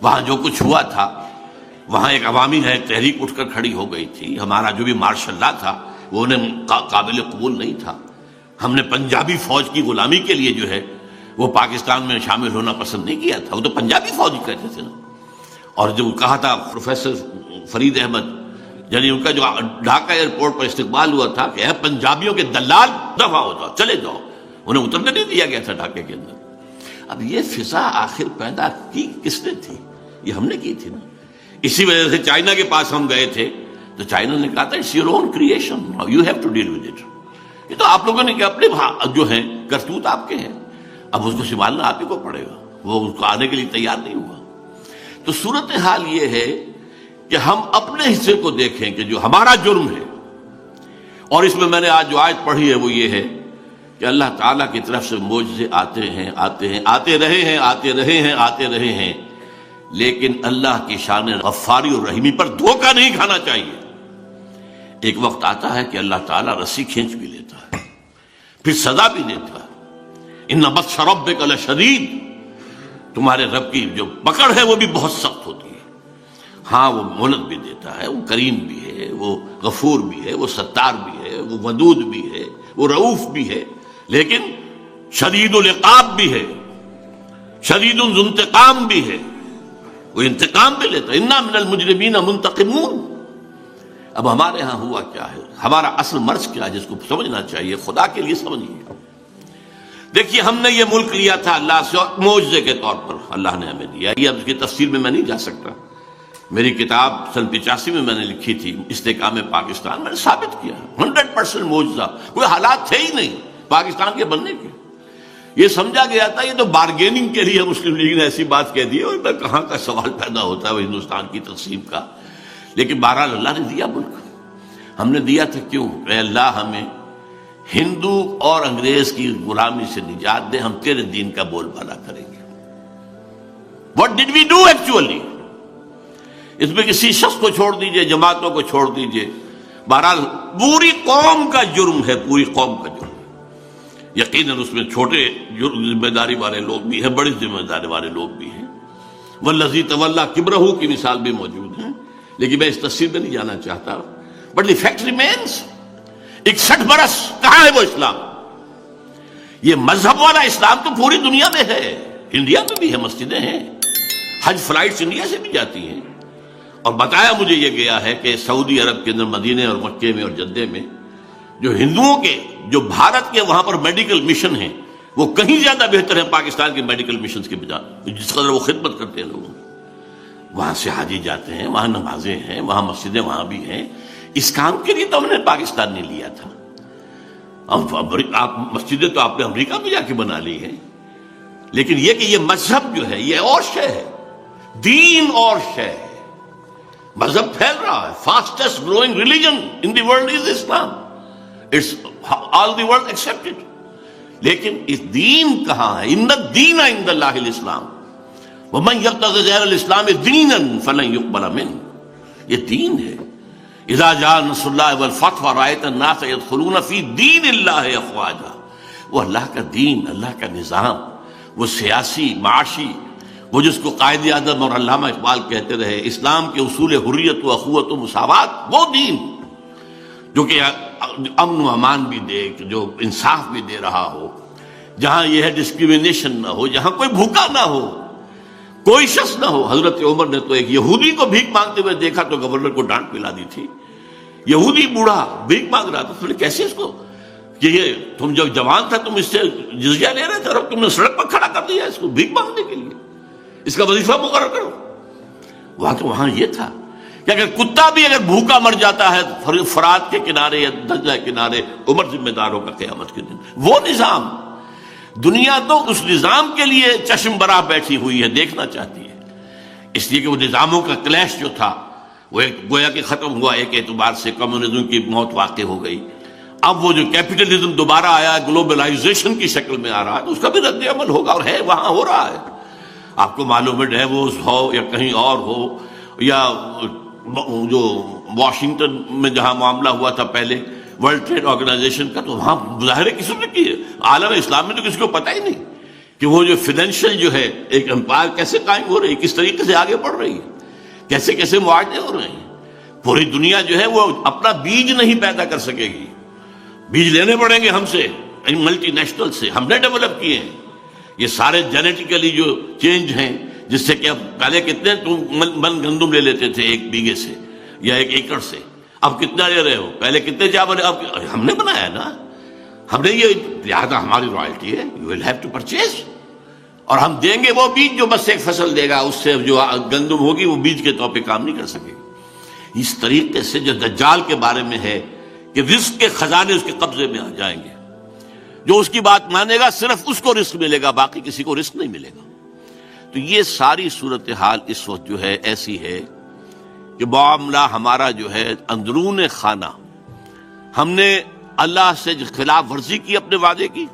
Speaker 1: وہاں جو کچھ ہوا تھا، وہاں ایک عوامی ہے تحریک اٹھ کر کھڑی ہو گئی تھی، ہمارا جو بھی مارشل لا تھا وہ انہیں قابل قبول نہیں تھا، ہم نے پنجابی فوج کی غلامی کے لیے جو ہے وہ پاکستان میں شامل ہونا پسند نہیں کیا تھا، وہ تو پنجابی فوج کہتے تھے نا۔ اور جو کہا تھا پروفیسر فرید احمد، یعنی ان کا جو ڈھاکہ ایئرپورٹ پر استقبال ہوا تھا کہ اے پنجابیوں کے دلال دفع ہو جاؤ، چلے جاؤ، انہیں اترنے نہیں دیا گیا تھا ڈھاکے کے اندر۔ اب یہ فضا آخر پیدا کی کس نے تھی؟ یہ ہم نے کی تھی نا۔ اسی وجہ سے چائنا کے پاس ہم گئے تھے تو چائنا نے کہا تھا it's your own creation, you have to deal with it, یہ تو آپ لوگوں نے کہ اپنے جو ہیں کرتوت آپ کے ہیں، اب اس کو سنبھالنا آپ ہی کو پڑے گا، وہ اس کو آنے کے لیے تیار نہیں ہوا۔ تو صورتحال یہ ہے کہ ہم اپنے حصے کو دیکھیں کہ جو ہمارا جرم ہے، اور اس میں میں نے آج جو آیت پڑھی ہے وہ یہ ہے کہ اللہ تعالیٰ کی طرف سے معجزے آتے ہیں، آتے رہے ہیں، لیکن اللہ کی شان غفاری اور رحیمی پر دھوکہ نہیں کھانا چاہیے۔ ایک وقت آتا ہے کہ اللہ تعالیٰ رسی کھینچ بھی لیتا ہے، پھر سزا بھی دیتا ہے۔ ان بطش ربک لشدید، تمہارے رب کی جو پکڑ ہے وہ بھی بہت سخت ہوتی ہے۔ ہاں وہ مہلت بھی دیتا ہے، وہ کریم بھی ہے، وہ غفور بھی ہے، وہ ستار بھی ہے، وہ ودود بھی ہے، وہ رؤوف بھی ہے، لیکن شدید العقاب بھی ہے، شدید الانتقام بھی ہے، وہ انتقام بھی لیتا ہے۔ انا من المجرمین منتقمون۔ اب ہمارے ہاں ہوا کیا ہے، ہمارا اصل مرض کیا ہے جس کو سمجھنا چاہیے، خدا کے لیے سمجھیے۔ دیکھیے ہم نے یہ ملک لیا تھا اللہ سے معجزے کے طور پر، اللہ نے ہمیں دیا۔ یہ اب اس کی تفصیل میں نہیں جا سکتا، میری کتاب سن 85 میں نے لکھی تھی استحکام پاکستان، میں نے ثابت کیا 100% معجزہ، کوئی حالات تھے ہی نہیں پاکستان کے بننے کے۔ یہ سمجھا گیا تھا یہ تو بارگیننگ کے لیے مسلم لیگ نے ایسی بات کہہ دی، اور میں کہاں کا سوال پیدا ہوتا ہے وہ ہندوستان کی تقسیم کا۔ لیکن بہرحال اللہ نے دیا ملک، ہم نے دیا تھا کیوں؟ اے اللہ ہمیں ہندو اور انگریز کی غلامی سے نجات دے، ہم تیرے دین کا بول بالا کریں گے۔ What did we do actually؟ اس میں کسی شخص کو چھوڑ دیجئے، جماعتوں کو چھوڑ دیجئے، بہرحال پوری قوم کا جرم ہے، پوری قوم کا جرم ہے۔ یقیناً اس میں چھوٹے ذمہ داری والے لوگ بھی ہیں، بڑی ذمہ داری والے لوگ بھی ہیں، والذی تولی کبرہ کی مثال بھی موجود ہے، لیکن میں اس تفصیل میں نہیں جانا چاہتا۔ بٹ دی فیکٹ ریمینس، 61 برس کہاں ہے وہ اسلام؟ یہ مذہب والا اسلام تو پوری دنیا میں ہے، انڈیا میں بھی ہے، مسجدیں ہیں، حج فلائٹس انڈیا سے بھی جاتی ہیں، اور بتایا مجھے یہ گیا ہے کہ سعودی عرب کے اندر مدینے اور مکے میں اور جدے میں جو ہندوؤں کے جو بھارت کے وہاں پر میڈیکل مشن ہیں وہ کہیں زیادہ بہتر ہیں پاکستان کے میڈیکل مشنز کے بجائے، جس قدر وہ خدمت کرتے ہیں لوگوں کی۔ وہاں سے حاجی جاتے ہیں، وہاں نمازیں ہیں، وہاں مسجدیں وہاں بھی ہیں۔ اس کام کے لیے تو ہم نے پاکستان نے لیا تھا۔ آپ مسجدیں تو آپ نے امریکہ میں جا کے بنا لی ہیں، لیکن یہ کہ یہ مذہب جو ہے یہ اور شے ہے، دین اور شے ہے۔ مذہب پھیل رہا ہے، fastest growing religion in the world is Islam, it's all the world accepted, لیکن اس دین کہاں ہے؟ ان الدین عند اللہ الاسلام ومن یبتغی غیر الاسلام دینا فلن یقبل منہ۔ یہ دین ہے۔ اذا جاء نصر اللہ والفتح ورأیت الناس یدخلون فی دین اللہ افواجا، وہ اللہ کا دین، اللہ کا نظام، وہ سیاسی، معاشی، وہ جس کو قائد اعظم اور علامہ اقبال کہتے رہے، اسلام کے اصول حریت و اخوت و مساوات، وہ دین جو کہ امن و امان بھی دے، جو انصاف بھی دے رہا ہو، جہاں یہ ہے ڈسکریمنیشن نہ ہو، جہاں کوئی بھوکا نہ ہو، کوئی شخص نہ ہو۔ حضرت عمر نے تو ایک یہودی کو بھیک مانگتے ہوئے دیکھا تو گورنر کو ڈانٹ پلا دی تھی۔ یہودی بوڑھا بھیک مانگ رہا تھا، تو کیسے اس کو کہ یہ تم جب جوان تھا تم اس سے جزیہ لے رہے تھے اور اب تم نے سڑک پر کھڑا کر دیا اس کو بھیک مانگنے کے لیے، اس کا وظیفہ مقرر کرو۔ وہاں یہ تھا کہ اگر کتا بھی اگر بھوکا مر جاتا ہے فرات کے کنارے یا دجلہ کے کنارے، عمر ذمہ دار ہوگا قیامت کے دن۔ وہ نظام، دنیا تو اس نظام کے لیے چشم برا بیٹھی ہوئی ہے، دیکھنا چاہتی ہے، اس لیے کہ وہ نظاموں کا کلیش جو تھا وہ ایک گویا کہ ختم ہوا، ایک اعتبار سے کمیونزم کی موت واقع ہو گئی۔ اب وہ جو کیپٹلزم دوبارہ آیا، گلوبلائزیشن کی شکل میں آ رہا ہے، تو اس کا بھی رد عمل ہوگا، اور ہے وہاں ہو رہا ہے۔ آپ کو معلوم ہے ڈیووس ہو یا کہیں اور ہو، یا جو واشنگٹن میں جہاں معاملہ ہوا تھا پہلے ورلڈ ٹریڈ آرگنائزیشن کا، تو وہاں مظاہرے کس نے کیے؟ عالم اسلام میں تو کسی کو پتہ ہی نہیں کہ وہ جو فائنینشیل جو ہے ایک امپائر کیسے قائم ہو رہی ہے، کس طریقے سے آگے بڑھ رہی ہے، کیسے کیسے معاہدے ہو رہے ہیں۔ پوری دنیا جو ہے وہ اپنا بیج نہیں پیدا کر سکے گی، بیج لینے پڑیں گے ہم سے، ملٹی نیشنل سے، ہم نے ڈیولپ کیے ہیں یہ سارے جینیٹیکلی جو چینج ہیں، جس سے کہ اب پہلے کتنے تم من گندم لے لیتے تھے ایک بیگھے سے یا ایک ایکڑ سے، اب کتنا لے رہے ہو؟ پہلے کتنے چاول، اب ہم نے بنایا نا، ہم نے یہ، لہٰذا ہماری رائلٹی ہے، you will have to purchase, اور ہم دیں گے وہ بیج جو بس ایک فصل دے گا، اس سے جو گندم ہوگی وہ بیج کے طور پہ کام نہیں کر سکے گی۔ اس طریقے سے جو دجال کے بارے میں ہے کہ رزق کے خزانے اس کے قبضے میں آ جائیں گے، جو اس کی بات مانے گا صرف اس کو رزق ملے گا، باقی کسی کو رزق نہیں ملے گا۔ تو یہ ساری صورتحال اس وقت جو ہے ایسی ہے کہ معاملہ ہمارا جو ہے اندرون خانہ، ہم نے اللہ سے خلاف ورزی کی، اپنے وعدے کی،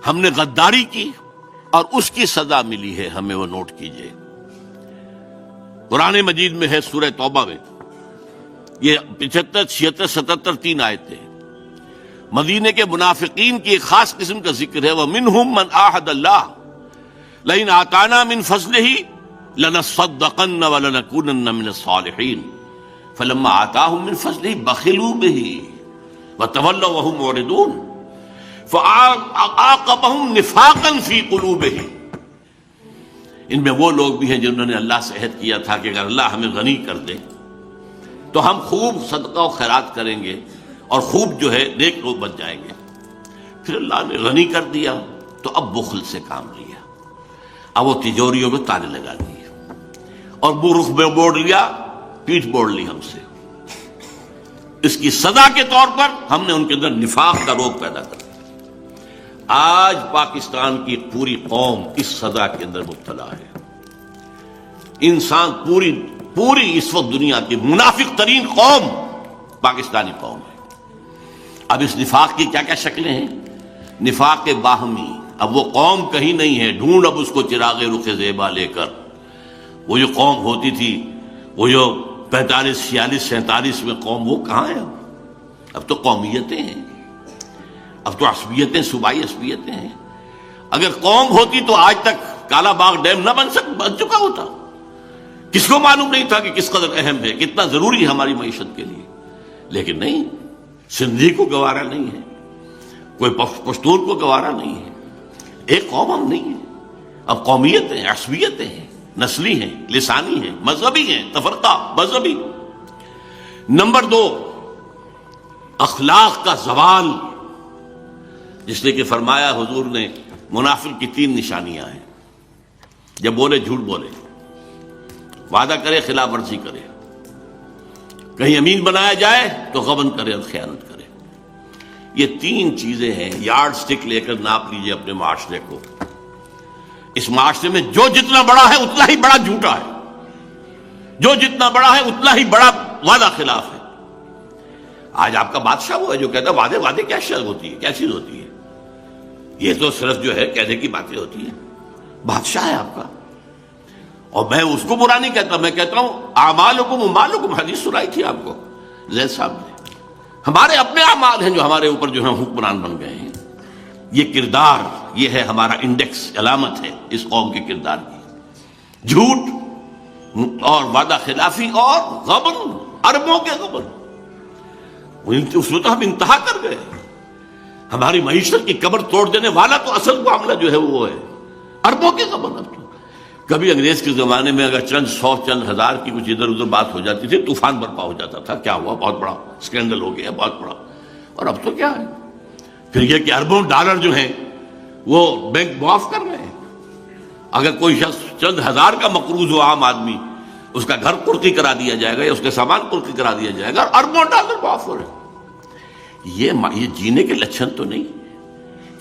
Speaker 1: ہم نے غداری کی، اور اس کی سزا ملی ہے ہمیں، وہ نوٹ کیجئے۔ قرآن مجید میں ہے سورہ توبہ میں، یہ 75 76 77 3 آیتیں ہیں۔ مدینے کے منافقین کی ایک خاص قسم کا ذکر ہے، وَمِنْهُمْ مَنْ آحَدَ اللَّهَ لَئِنْ آتَانَا مِنْ فَضْلِهِ لَنَصَّدَّقَنَّ وَلَنَكُونَنَّ مِنَ الصَّالِحِينَ فَلَمَّا آتَاهُم مِنْ فَضْلِهِ بَخِلُوا بِهِ وَتَوَلَّوْا وَهُمْ مُعْرِضُونَ فَعَاقَبَهُمْ نِفَاقًا فِي قُلُوبِهِمْ۔ ان میں وہ لوگ بھی ہیں جنہوں نے اللہ سے عہد کیا تھا کہ اگر اللہ ہمیں غنی کر دے تو ہم خوب صدقہ و خیرات کریں گے اور خوب جو ہے نیک لوگ بن جائیں گے۔ پھر اللہ نے غنی کر دیا تو اب بخل سے کام لیا، اب وہ تجوریوں میں تالے لگا دیے اور وہ رخ میں موڑ لیا، پیٹھ موڑ لی ہم سے۔ اس کی سزا کے طور پر ہم نے ان کے اندر نفاق کا روگ پیدا کر دیا۔ آج پاکستان کی پوری قوم اس سزا کے اندر مبتلا ہے۔ انسان پوری اس وقت دنیا کی منافق ترین قوم پاکستانی قوم ہے۔ اب اس نفاق کی کیا کیا شکلیں ہیں؟ نفاق باہمی، اب وہ قوم کہیں نہیں ہے، ڈھونڈ اب اس کو چراغ رخ زیبا لے کر۔ وہ جو قوم ہوتی تھی، وہ جو 45 46 47 میں قوم، وہ کہاں ہے؟ اب تو قومیتیں ہیں، اب تو عصبیتیں، صوبائی عصبیتیں ہیں۔ اگر قوم ہوتی تو آج تک کالا باغ ڈیم نہ بن چکا ہوتا۔ کس کو معلوم نہیں تھا کہ کس قدر اہم ہے، کتنا ضروری ہے ہماری معیشت کے لیے؟ لیکن نہیں، سندھی کو گوارا نہیں ہے، کوئی پشتون کو گوارا نہیں ہے، ایک قوم ہم نہیں ہیں۔ اب قومیتیں، عصبیتیں ہیں، نسلی ہیں، لسانی ہیں، مذہبی ہیں، تفرقہ مذہبی۔ نمبر 2، اخلاق کا زوال، جس نے کہ فرمایا حضور نے منافق کی 3 نشانیاں ہیں۔ جب بولے جھوٹ بولے، وعدہ کرے خلاف ورزی کرے، کہیں امین بنایا جائے تو غبن کرے اور خیانت کرے۔ یہ 3 چیزیں ہیں، یارڈ سٹک لے کر ناپ لیجئے اپنے معاشرے کو۔ اس معاشرے میں جو جتنا بڑا ہے اتنا ہی بڑا جھوٹا ہے، جو جتنا بڑا ہے اتنا ہی بڑا وعدہ خلاف ہے۔ آج آپ کا بادشاہ وہ ہے جو کہتا ہے وعدے کیا شے ہوتی ہے، کیا چیز ہوتی ہے؟ یہ تو صرف جو ہے کہنے کی باتیں ہوتی ہیں۔ بادشاہ ہے آپ کا، اور میں اس کو برا نہیں کہتا، میں کہتا ہوں اعمالکم ومالکم، حدیث سنائی تھی آپ کو زید صاحب نے۔ ہمارے اپنے اعمال ہیں جو ہمارے اوپر جو ہیں حکمران بن گئے ہیں۔ یہ کردار، یہ ہے ہمارا انڈیکس، علامت ہے اس قوم کے کردار کی۔ جھوٹ اور وعدہ خلافی اور غبن، اربوں کے غبن، اس میں تو ہم انتہا کر گئے. ہماری معیشت کی کمر توڑ دینے والا تو اصل معاملہ جو ہے وہ ہے اربوں کے غبن. اب تو کبھی انگریز کے زمانے میں اگر چند سو چند ہزار کی کچھ ادھر ادھر بات ہو جاتی تھی طوفان برپا ہو جاتا تھا، کیا ہوا، بہت بڑا اسکینڈل ہو گیا، بہت بڑا. اور اب تو کیا ہے، پھر یہ کہ اربوں ڈالر جو ہیں وہ بینک معاف کر رہے ہیں. اگر کوئی شخص چند ہزار کا مقروض ہو، عام آدمی، اس کا گھر قرضی کرا دیا جائے گا یا اس کے سامان قرضی کرا دیا جائے گا، اور اربوں ڈالر معاف ہو رہے ہیں. یہ جینے کے لچھن تو نہیں.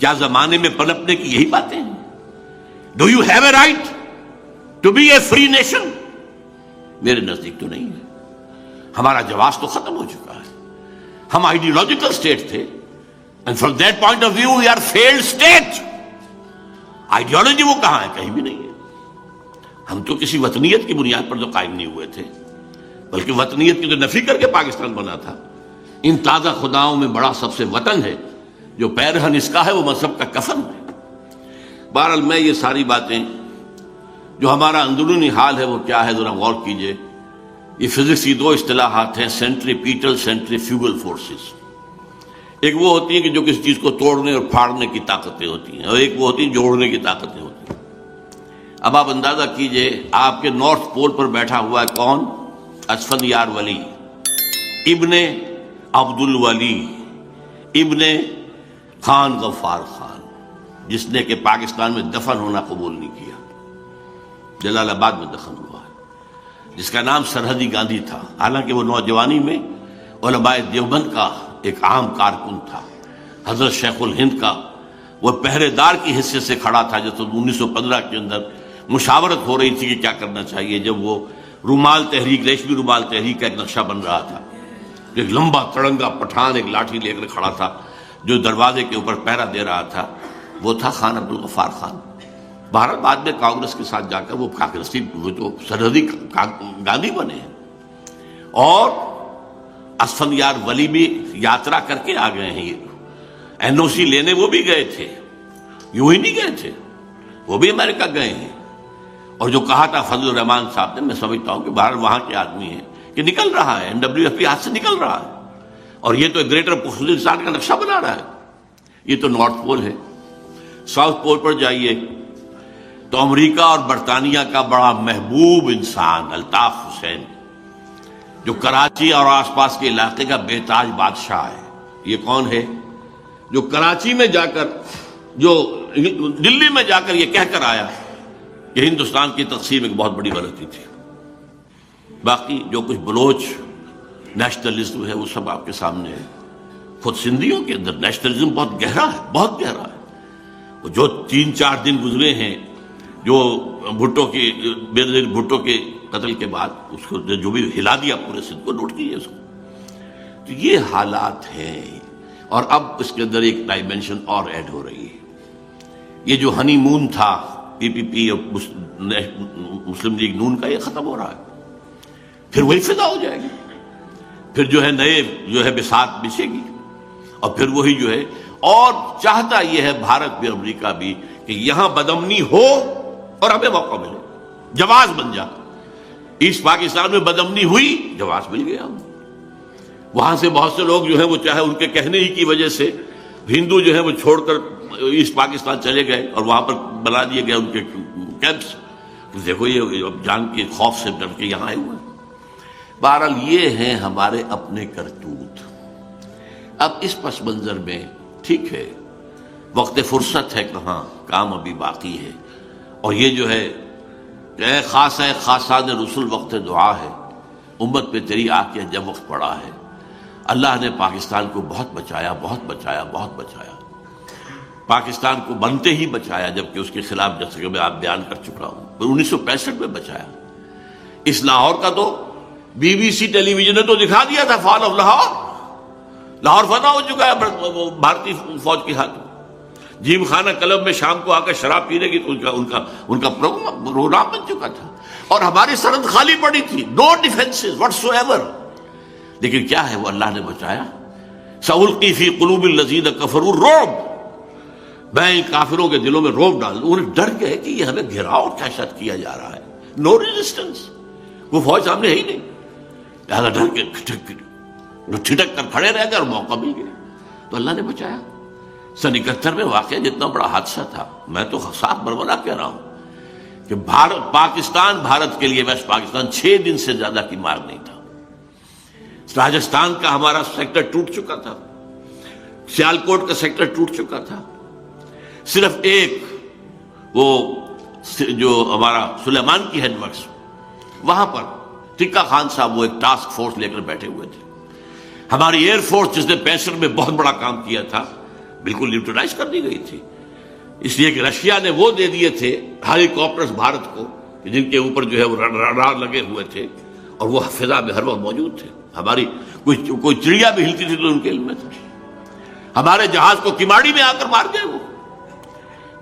Speaker 1: کیا زمانے میں پنپنے کی یہی باتیں ہیں؟ Do you have a right to be a free nation? میرے نزدیک تو نہیں ہے. ہمارا جواز تو ختم ہو چکا ہے. ہم آئیڈیولوجیکل اسٹیٹ تھے، and from that point of view we are failed state. Ideology وہ کہاں ہے؟ کہیں بھی نہیں ہے. ہم تو کسی وطنیت کی بنیاد پر تو قائم نہیں ہوئے تھے، بلکہ وطنیت کی تو نفی کر کے پاکستان بنا تھا. ان تازہ خداؤں میں بڑا سب سے وطن ہے، جو پیرہن اس کا ہے وہ مذہب کا کفن ہے. بہرحال میں یہ ساری باتیں، جو ہمارا اندرونی حال ہے وہ کیا ہے ذرا غور کیجئے. یہ فزکس کی دو اصطلاحات ہیں، سینٹریپیٹل سینٹریفیوگل فورسز. ایک وہ ہوتی ہیں کہ جو کسی چیز کو توڑنے اور پھاڑنے کی طاقتیں ہوتی ہیں، اور ایک وہ ہوتی ہیں جوڑنے کی طاقتیں ہوتی ہیں. اب آپ اندازہ کیجئے، آپ کے نارتھ پول پر بیٹھا ہوا ہے کون؟ اسفندیار ولی ابن عبد الولی ابن خان غفار خان، جس نے کہ پاکستان میں دفن ہونا قبول نہیں کیا، جلال آباد میں دفن ہوا ہے، جس کا نام سرحدی گاندھی تھا. حالانکہ وہ نوجوانی میں علماء دیوبند کا ایک عام کارکن تھا. حضرت شیخ الہند کا وہ پہرے دار کی حیثیت سے کھڑا تھا. جب 1915 کے اندر مشاورت ہو رہی تھی کہ کیا کرنا چاہیے، جب وہ رومال تحریک، ریشمی رومال تحریک کا ایک نقشہ بن رہا تھا، ایک لمبا تڑنگا پٹھان ایک لاٹھی لے کر کھڑا تھا جو دروازے کے اوپر پہرا دے رہا تھا، وہ تھا خان عبد الغفار خان. بھارت بعد میں کانگریس کے ساتھ جا کر وہ کانگریسی، وہ تو سرحدی گاندھی بنے ہیں. اور اسفندیار ولی بھی یاترا کر کے آ گئے ہیں. یہ این او سی لینے وہ بھی گئے تھے، یوں ہی نہیں گئے تھے، وہ بھی امریکہ گئے ہیں. اور جو کہا تھا فضل الرحمان صاحب نے، میں سمجھتا ہوں کہ باہر وہاں کے آدمی ہیں کہ نکل رہا ہے، NWFP ہاتھ سے نکل رہا ہے، اور یہ تو گریٹر خصوصیات کا نقشہ بنا رہا ہے. یہ تو نارتھ پول ہے. ساؤتھ پول پر جائیے تو امریکہ اور برطانیہ کا بڑا محبوب انسان الطاف حسین، جو کراچی اور آس پاس کے علاقے کا بے تاج بادشاہ ہے. یہ کون ہے؟ جو کراچی میں جا کر، جو دلی میں جا کر یہ کہہ کر آیا کہ ہندوستان کی تقسیم ایک بہت بڑی غلطی تھی. باقی جو کچھ بلوچ نیشنلزم ہے وہ سب آپ کے سامنے ہے. خود سندھیوں کے اندر نیشنلزم بہت گہرا ہے، بہت گہرا ہے. جو 3-4 دن گزرے ہیں، جو بھٹو کے قتل کے بعد اس کو جو بھی ہلا دیا پورے سندھ کو، نوٹ کیجیے اس کو. تو یہ حالات ہیں. اور اب اس کے اندر ایک ڈائمنشن اور ایڈ ہو رہی ہے. یہ جو ہنی مون تھا PPP اور مسلم لیگ نون کا، یہ ختم ہو رہا ہے. پھر وہی فضا ہو جائے گی، پھر جو ہے نئے جو ہے بساط بچھے گی، اور پھر وہی جو ہے. اور چاہتا یہ ہے بھارت بھی، امریکہ بھی، کہ یہاں بدامنی ہو اور ہمیں موقع ملے، جواز بن جائے. ایسٹ پاکستان میں بدامنی ہوئی، جواز مل گیا. وہاں سے بہت سے لوگ جو ہیں وہ چاہے ان کے کہنے ہی کی وجہ سے ہندو جو ہیں وہ چھوڑ کر ایسٹ پاکستان چلے گئے اور وہاں پر بنا دیے گئے ان کے کیمپس. دیکھو یہ جان کے خوف سے ڈر کے یہاں آئے ہوئے. بہرحال یہ ہیں ہمارے اپنے کرتوت. اب اس پس منظر میں ٹھیک ہے وقت فرصت ہے، کہاں کام ابھی باقی ہے. اور یہ جو ہے اے خاص ہے خاصان رسول وقت دعا ہے، امت پہ تیری آ کے جب وقت پڑا ہے. اللہ نے پاکستان کو بہت بچایا، بہت بچایا، بہت بچایا. پاکستان کو بنتے ہی بچایا، جبکہ اس کے خلاف جیسے کہ میں آپ بیان کر چکا ہوں 1965 میں بچایا. اس لاہور کا تو BBC ٹیلی ویژن نے تو دکھا دیا تھا، فال آف لاہور. لاہور فتح ہو چکا ہے بھارتی فوج کے ہاتھوں. جیم خانہ کلب میں شام کو آ کر شراب پینے کی تو ان کا پروگرام بن چکا تھا، اور ہماری سرحد خالی پڑی تھی، نو ڈیفنسز وٹس ایور. لیکن کیا ہے وہ اللہ نے بچایا. سألقی فی قلوب الذین کفروا الرعب، میں کافروں کے دلوں میں رعب ڈال دوں. انہیں ڈر گئے کہ یہ ہمیں گھیراؤ دہشت کیا جا رہا ہے. نو ریزسٹنس، وہ فوج سامنے ہے ہی نہیں، لہٰذا ڈر کے ٹھٹک کر کھڑے رہ گئے اور موقع مل گیا تو اللہ نے بچایا۔ سن 71 میں واقعہ جتنا بڑا حادثہ تھا، میں تو صاف بربلا کہہ رہا ہوں کہ پاکستان بھارت کے لیے ویسٹ پاکستان 6 دن سے زیادہ کی مار نہیں تھا۔ راجستھان کا ہمارا سیکٹر ٹوٹ چکا تھا، سیالکوٹ کا سیکٹر ٹوٹ چکا تھا، صرف ایک وہ جو ہمارا سلیمان کی ہیڈ ورکس، وہاں پر ٹکا خان صاحب وہ ایک ٹاسک فورس لے کر بیٹھے ہوئے تھے۔ ہماری ایئر فورس جس نے 65 میں بہت بڑا کام کیا تھا بالکل نیوٹرلائز کر دی گئی تھی، اس لیے کہ رشیا نے وہ دے دیے تھے ہیلی کاپٹرز بھارت کو جن کے اوپر جو ہے وہ رڈار لگے ہوئے تھے اور وہ فضا میں ہر وقت موجود تھے۔ ہماری کوئی چڑیا بھی ہلتی تھی تو ان کے علم میں تھا۔ ہمارے جہاز کو کماڑی میں آ کر مار گئے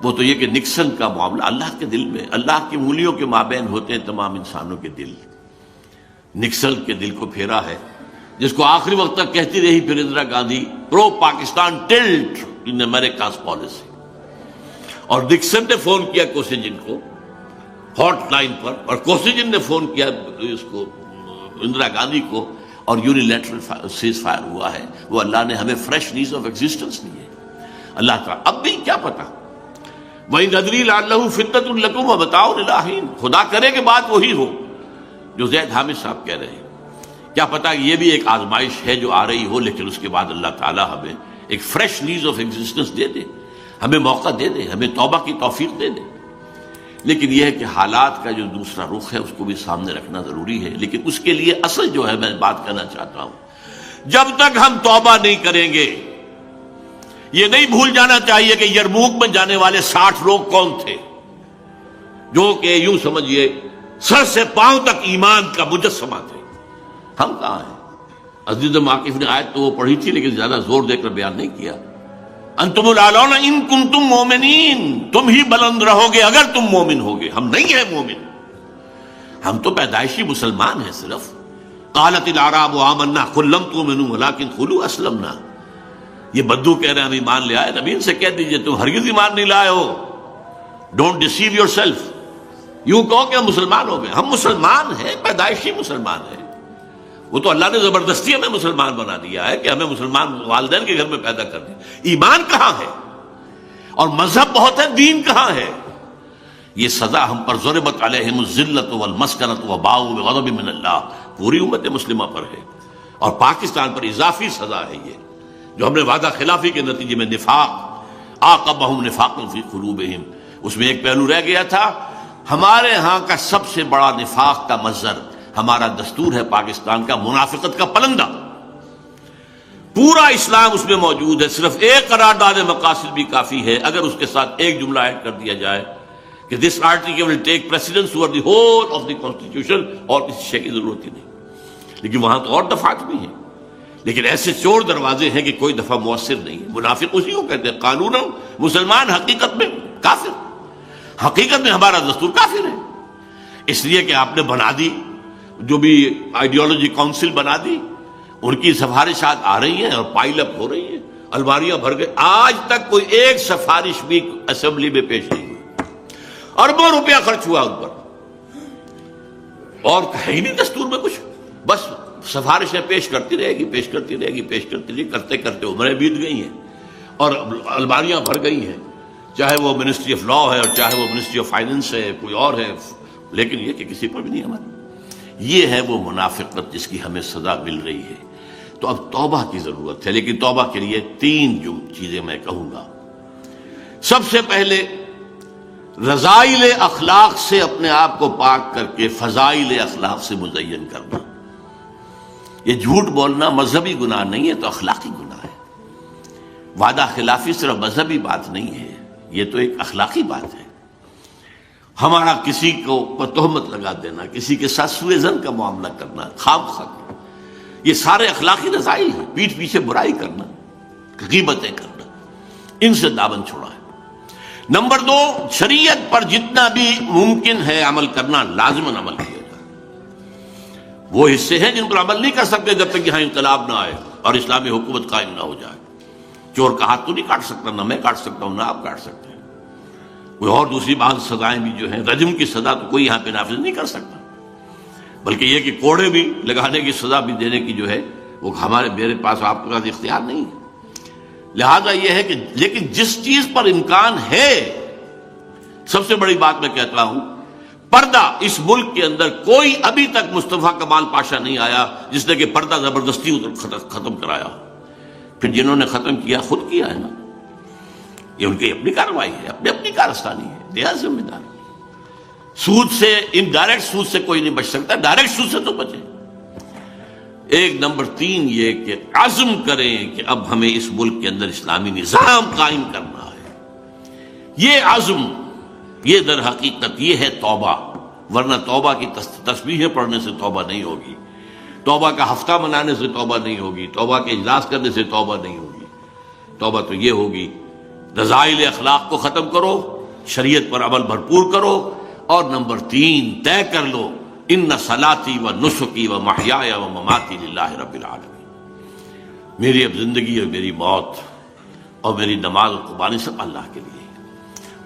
Speaker 1: وہ تو یہ کہ نکسن کا معاملہ اللہ کے دل میں، اللہ کی انگلیوں کے مابین ہوتے ہیں تمام انسانوں کے دل۔ نکسن کے دل کو پھیرا ہے، جس کو آخری وقت تک کہتی رہی پھر اندرا گاندھی، پرو پاکستان ٹلٹ ان امریکاز پالیسی، اور نکسن نے فون کیا کوسیجن کو ہاٹ لائن پر، اور کوسیجن نے فون کیا اس کو اندرا گاندھی کو، اور یونیلیٹرل سیز فائر ہوا ہے۔ وہ اللہ نے ہمیں فریش نیز آف ایگزسٹنس دی ہے۔ اللہ تعالیٰ اب بھی کیا پتا، وَإِنْ أَدْرِي لَعَلَّهُ فِتْنَةٌ لَكُمْ وَمَتَاعٌ إِلَىٰ حِينٍ، خدا کرے کہ بات وہی ہو جو زید حامد صاحب کہہ رہے ہیں۔ کیا پتا یہ بھی ایک آزمائش ہے جو آ رہی ہو، لیکن اس کے بعد اللہ تعالیٰ ہمیں ایک فریش نیز آف ایگزسٹنس دے دے، ہمیں موقع دے دے، ہمیں توبہ کی توفیق دے دے۔ لیکن یہ ہے کہ حالات کا جو دوسرا رخ ہے اس کو بھی سامنے رکھنا ضروری ہے۔ لیکن اس کے لیے اصل جو ہے میں بات کرنا چاہتا ہوں، جب تک ہم توبہ نہیں کریں گے، یہ نہیں بھول جانا چاہیے کہ یرموک میں جانے والے 60 لوگ کون تھے، جو کہ یوں سمجھیے سر سے پاؤں تک ایمان کا مجسمہ تھے۔ ہم کہاں ہیں؟ عزیز ماقف نے آیت تو وہ پڑھی تھی لیکن زیادہ زور دے کر بیان نہیں کیا۔ انتم الاعلون ان کنتم مومنین، تم ہی بلند رہو گے اگر تم مومن ہوگے۔ ہم نہیں ہیں مومن، ہم تو پیدائشی مسلمان ہیں صرف۔ قالت الاعراب آمنا قل لم تؤمنوا ولکن قولوا اسلمنا، یہ بدو کہہ رہے ہیں ہم ایمان لے آئے، نبی ان سے کہہ دیجئے تم ہرگز ایمان نہیں لائے ہو، ڈونٹ ڈیسیو یور سیلف، یوں کہو کہ ہم مسلمان ہو گئے۔ ہم مسلمان ہیں، پیدائشی مسلمان ہیں، وہ تو اللہ نے زبردستی ہمیں مسلمان بنا دیا ہے کہ ہمیں مسلمان والدین کے گھر میں پیدا کر دیا۔ ایمان کہاں ہے؟ اور مذہب بہت ہے، دین کہاں ہے؟ یہ سزا ہم پر ضربت علیہم الذلۃ والمسکنۃ وباؤوا بغضب من اللہ، پوری امت مسلمہ پر ہے، اور پاکستان پر اضافی سزا ہے یہ جو ہم نے وعدہ خلافی کے نتیجے میں نفاق عاقبہم نفاقا فی قلوبہم، اس میں ایک پہلو رہ گیا تھا۔ ہمارے ہاں کا سب سے بڑا نفاق کا مظہر ہمارا دستور ہے پاکستان کا، منافقت کا پلندہ، پورا اسلام اس میں موجود ہے، صرف ایک قرارداد مقاصد بھی کافی ہے اگر اس کے ساتھ ایک جملہ ایڈ کر دیا جائے کہ this article will take precedence over the whole of the constitution, اور کسی شے کی ضرورت ہی نہیں۔ لیکن وہاں تو اور دفعات بھی ہیں، لیکن ایسے چور دروازے ہیں کہ کوئی دفعہ مؤثر نہیں ہے۔ منافق اسی کو کہتے ہیں قانون، مسلمان حقیقت میں کافر، حقیقت میں ہمارا دستور کافر ہے، اس لیے کہ آپ نے بنا دی، جو بھی آئیڈیالوجی کاؤنسل بنا دی، ان کی سفارشات آ رہی ہیں اور پائل اپ ہو رہی ہیں، الماریاں بھر گئی۔ آج تک کوئی ایک سفارش بھی اسمبلی میں پیش نہیں ہوئی، اربوں روپیہ خرچ ہوا ان پر، اور ہے ہی نہیں دستور میں کچھ، بس سفارشیں پیش کرتی رہے گی، پیش کرتی رہے گی، پیش کرتی رہے گی، کرتے کرتے عمریں بیت گئی ہیں اور الماریاں بھر گئی ہیں، چاہے وہ منسٹری آف لا ہے اور چاہے وہ منسٹری آف فائننس ہے، کوئی اور ہے، لیکن یہ کہ کسی پر بھی نہیں ہماری۔ یہ ہے وہ منافقت جس کی ہمیں سزا مل رہی ہے۔ تو اب توبہ کی ضرورت ہے، لیکن توبہ کے لیے 3 چیزیں میں کہوں گا۔ سب سے پہلے رذائل اخلاق سے اپنے آپ کو پاک کر کے فضائل اخلاق سے مزین کرنا۔ یہ جھوٹ بولنا مذہبی گناہ نہیں ہے تو اخلاقی گناہ ہے۔ وعدہ خلافی صرف مذہبی بات نہیں ہے، یہ تو ایک اخلاقی بات ہے۔ ہمارا کسی کو تہمت لگا دینا، کسی کے ساتھ سوء ظن کا معاملہ کرنا، خام خواہ، یہ سارے اخلاقی رذائل ہیں۔ پیٹھ پیچھے برائی کرنا، غیبتیں کرنا، ان سے دامن چھوڑا ہے۔ نمبر 2، شریعت پر جتنا بھی ممکن ہے عمل کرنا، لازماً عمل کیا جائے۔ وہ حصے ہیں جن پر عمل نہیں کر سکتے جب تک یہاں انقلاب نہ آئے اور اسلامی حکومت قائم نہ ہو جائے۔ چور کا ہاتھ تو نہیں کاٹ سکتا، نہ میں کاٹ سکتا ہوں نہ آپ کاٹ سکتے ہیں، کوئی اور دوسری بعض سزائیں بھی جو ہیں، رجم کی سزا تو کوئی یہاں پہ نافذ نہیں کر سکتا، بلکہ یہ کہ کوڑے بھی لگانے کی سزا بھی دینے کی جو ہے وہ ہمارے میرے پاس آپ کے پاس اختیار نہیں ہے۔ لہذا یہ ہے کہ لیکن جس چیز پر امکان ہے، سب سے بڑی بات میں کہتا ہوں، پردہ اس ملک کے اندر کوئی ابھی تک مصطفیٰ کمال پاشا نہیں آیا جس نے کہ پردہ زبردستی ختم کرایا۔ پھر جنہوں نے ختم کیا خود کیا ہے نا، یہ ان کی اپنی کارروائی ہے، اپنی کارستانی ہے، دیا ذمہ دار۔ سود سے، انڈائریکٹ سود سے کوئی نہیں بچ سکتا، ڈائریکٹ سود سے تو بچے۔ ایک نمبر 3 یہ کہ عزم کریں کہ اب ہمیں اس ملک کے اندر اسلامی نظام قائم کرنا ہے۔ یہ عزم، یہ در حقیقت یہ ہے توبہ، ورنہ توبہ کی تسبیحیں پڑھنے سے توبہ نہیں ہوگی، توبہ کا ہفتہ منانے سے توبہ نہیں ہوگی، توبہ کے اجلاس کرنے سے توبہ نہیں ہوگی۔ توبہ تو یہ ہوگی رذائل اخلاق کو ختم کرو، شریعت پر عمل بھرپور کرو، اور نمبر 3 طے کر لو ان صلاتی و نسکی و محیای و مماتی للہ رب العالمین، میری اب زندگی اور میری موت اور میری نماز و قربانی سب اللہ کے لیے۔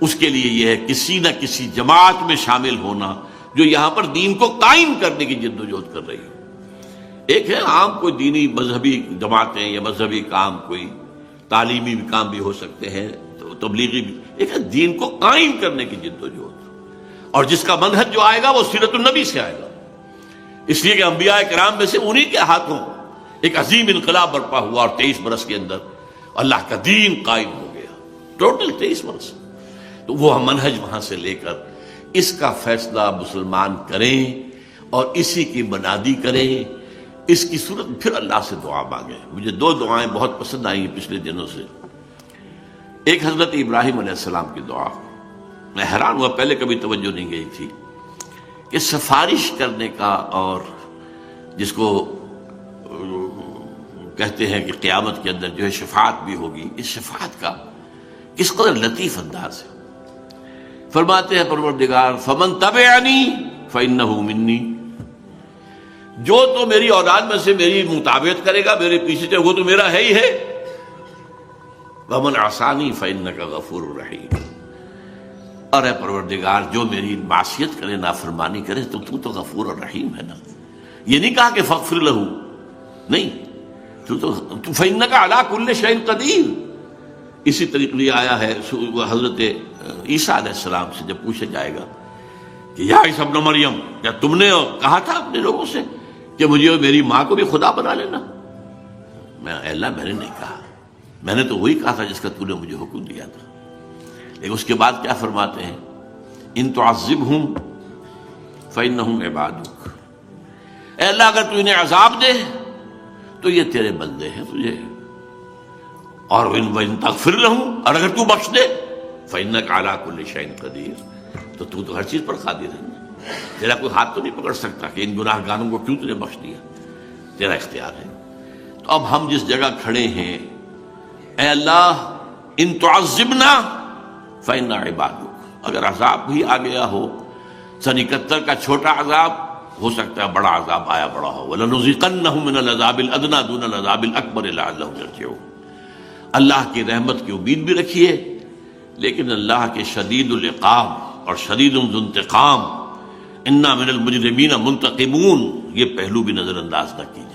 Speaker 1: اس کے لیے یہ ہے کسی نہ کسی جماعت میں شامل ہونا جو یہاں پر دین کو قائم کرنے کی جدوجہد کر رہی ہے۔ ایک ہے عام کوئی دینی مذہبی جماعتیں یا مذہبی کام، کوئی تعلیمی بھی کام بھی ہو سکتے ہیں، تو تبلیغی بھی، ایک ہے دین کو قائم کرنے کی جدوجہد، اور جس کا منہج جو آئے گا وہ سیرت النبی سے آئے گا، اس لیے کہ انبیاء کرام میں سے انہی کے ہاتھوں ایک عظیم انقلاب برپا ہوا، اور 23 برس کے اندر اللہ کا دین قائم ہو گیا، ٹوٹل 23 برس۔ تو وہ منہج وہاں سے لے کر اس کا فیصلہ مسلمان کریں اور اسی کی منادی کریں، اس کی صورت پھر اللہ سے دعا مانگیں۔ مجھے 2 دعائیں بہت پسند آئی ہیں پچھلے دنوں سے۔ ایک حضرت ابراہیم علیہ السلام کی دعا، میں حیران ہوا، پہلے کبھی توجہ نہیں گئی تھی، کہ سفارش کرنے کا، اور جس کو کہتے ہیں کہ قیامت کے اندر جو ہے شفاعت بھی ہوگی، اس شفاعت کا کس قدر لطیف انداز ہے۔ فرماتے ہیں پروردگار فمن تبعنی فإنہ منی، جو تو میری اولاد میں سے میری مطابقت کرے گا، میرے پیچھے چلے، وہ تو میرا ہے ہی ہے۔ ومن عصانی فإنک غفور رحیم، اور اے پروردگار جو میری معصیت کرے، نافرمانی کرے، تو غفور اور رحیم ہے نا۔ یہ نہیں کہا کہ فاغفر لہ، نہیں، تو فإنک علی کل شیء قدیر۔ اسی طریقے یہ آیا ہے حضرت عیسیٰ علیہ السلام سے جب پوچھا جائے گا کہ یا عیسیٰ ابن مریم، کیا تم نے کہا تھا اپنے لوگوں سے کہ مجھے اور میری ماں کو بھی خدا بنا لینا؟ اے اللہ، میں نے نہیں کہا، میں نے تو وہی کہا تھا جس کا تو نے مجھے حکم دیا تھا۔ لیکن اس کے بعد کیا فرماتے ہیں؟ ان تعذبہم فإنہم عبادک، اے اللہ اگر تو انہیں عذاب دے تو یہ تیرے بندے ہیں، تجھے، اور وَإِن تغفر لہم، اور اگر تو بخش دے فإنک علی کل شیء قدیر، تو ہر چیز پر قادر ہے، تیرا کوئی ہاتھ تو نہیں پکڑ سکتا کہ ان گناہ گاروں کو کیوں تجھے بخش دیا، تیرا اختیار ہے۔ تو اب ہم جس جگہ کھڑے ہیں، اے اللہ ان تعذبنا فإنا عبادک، اگر عذاب بھی آ گیا ہو، سن 71 کا چھوٹا عذاب ہو سکتا ہے بڑا عذاب آیا بڑا ہو، وَلَنُذِيقَنَّهُم مِّنَ الْعَذَابِ الْأَدْنَىٰ دُونَ الْعَذَابِ الْأَكْبَرِ لَعَلَّهُمْ يَرْجِعُونَ۔ اللہ کی رحمت کی امید بھی رکھیے، لیکن اللہ کے شدید العقاب اور شدید الانتقام، اِنَّا مِنَ الْمُجْرِمِينَ مُنْتَقِمُونَ، یہ پہلو بھی نظر انداز نہ کیجیے۔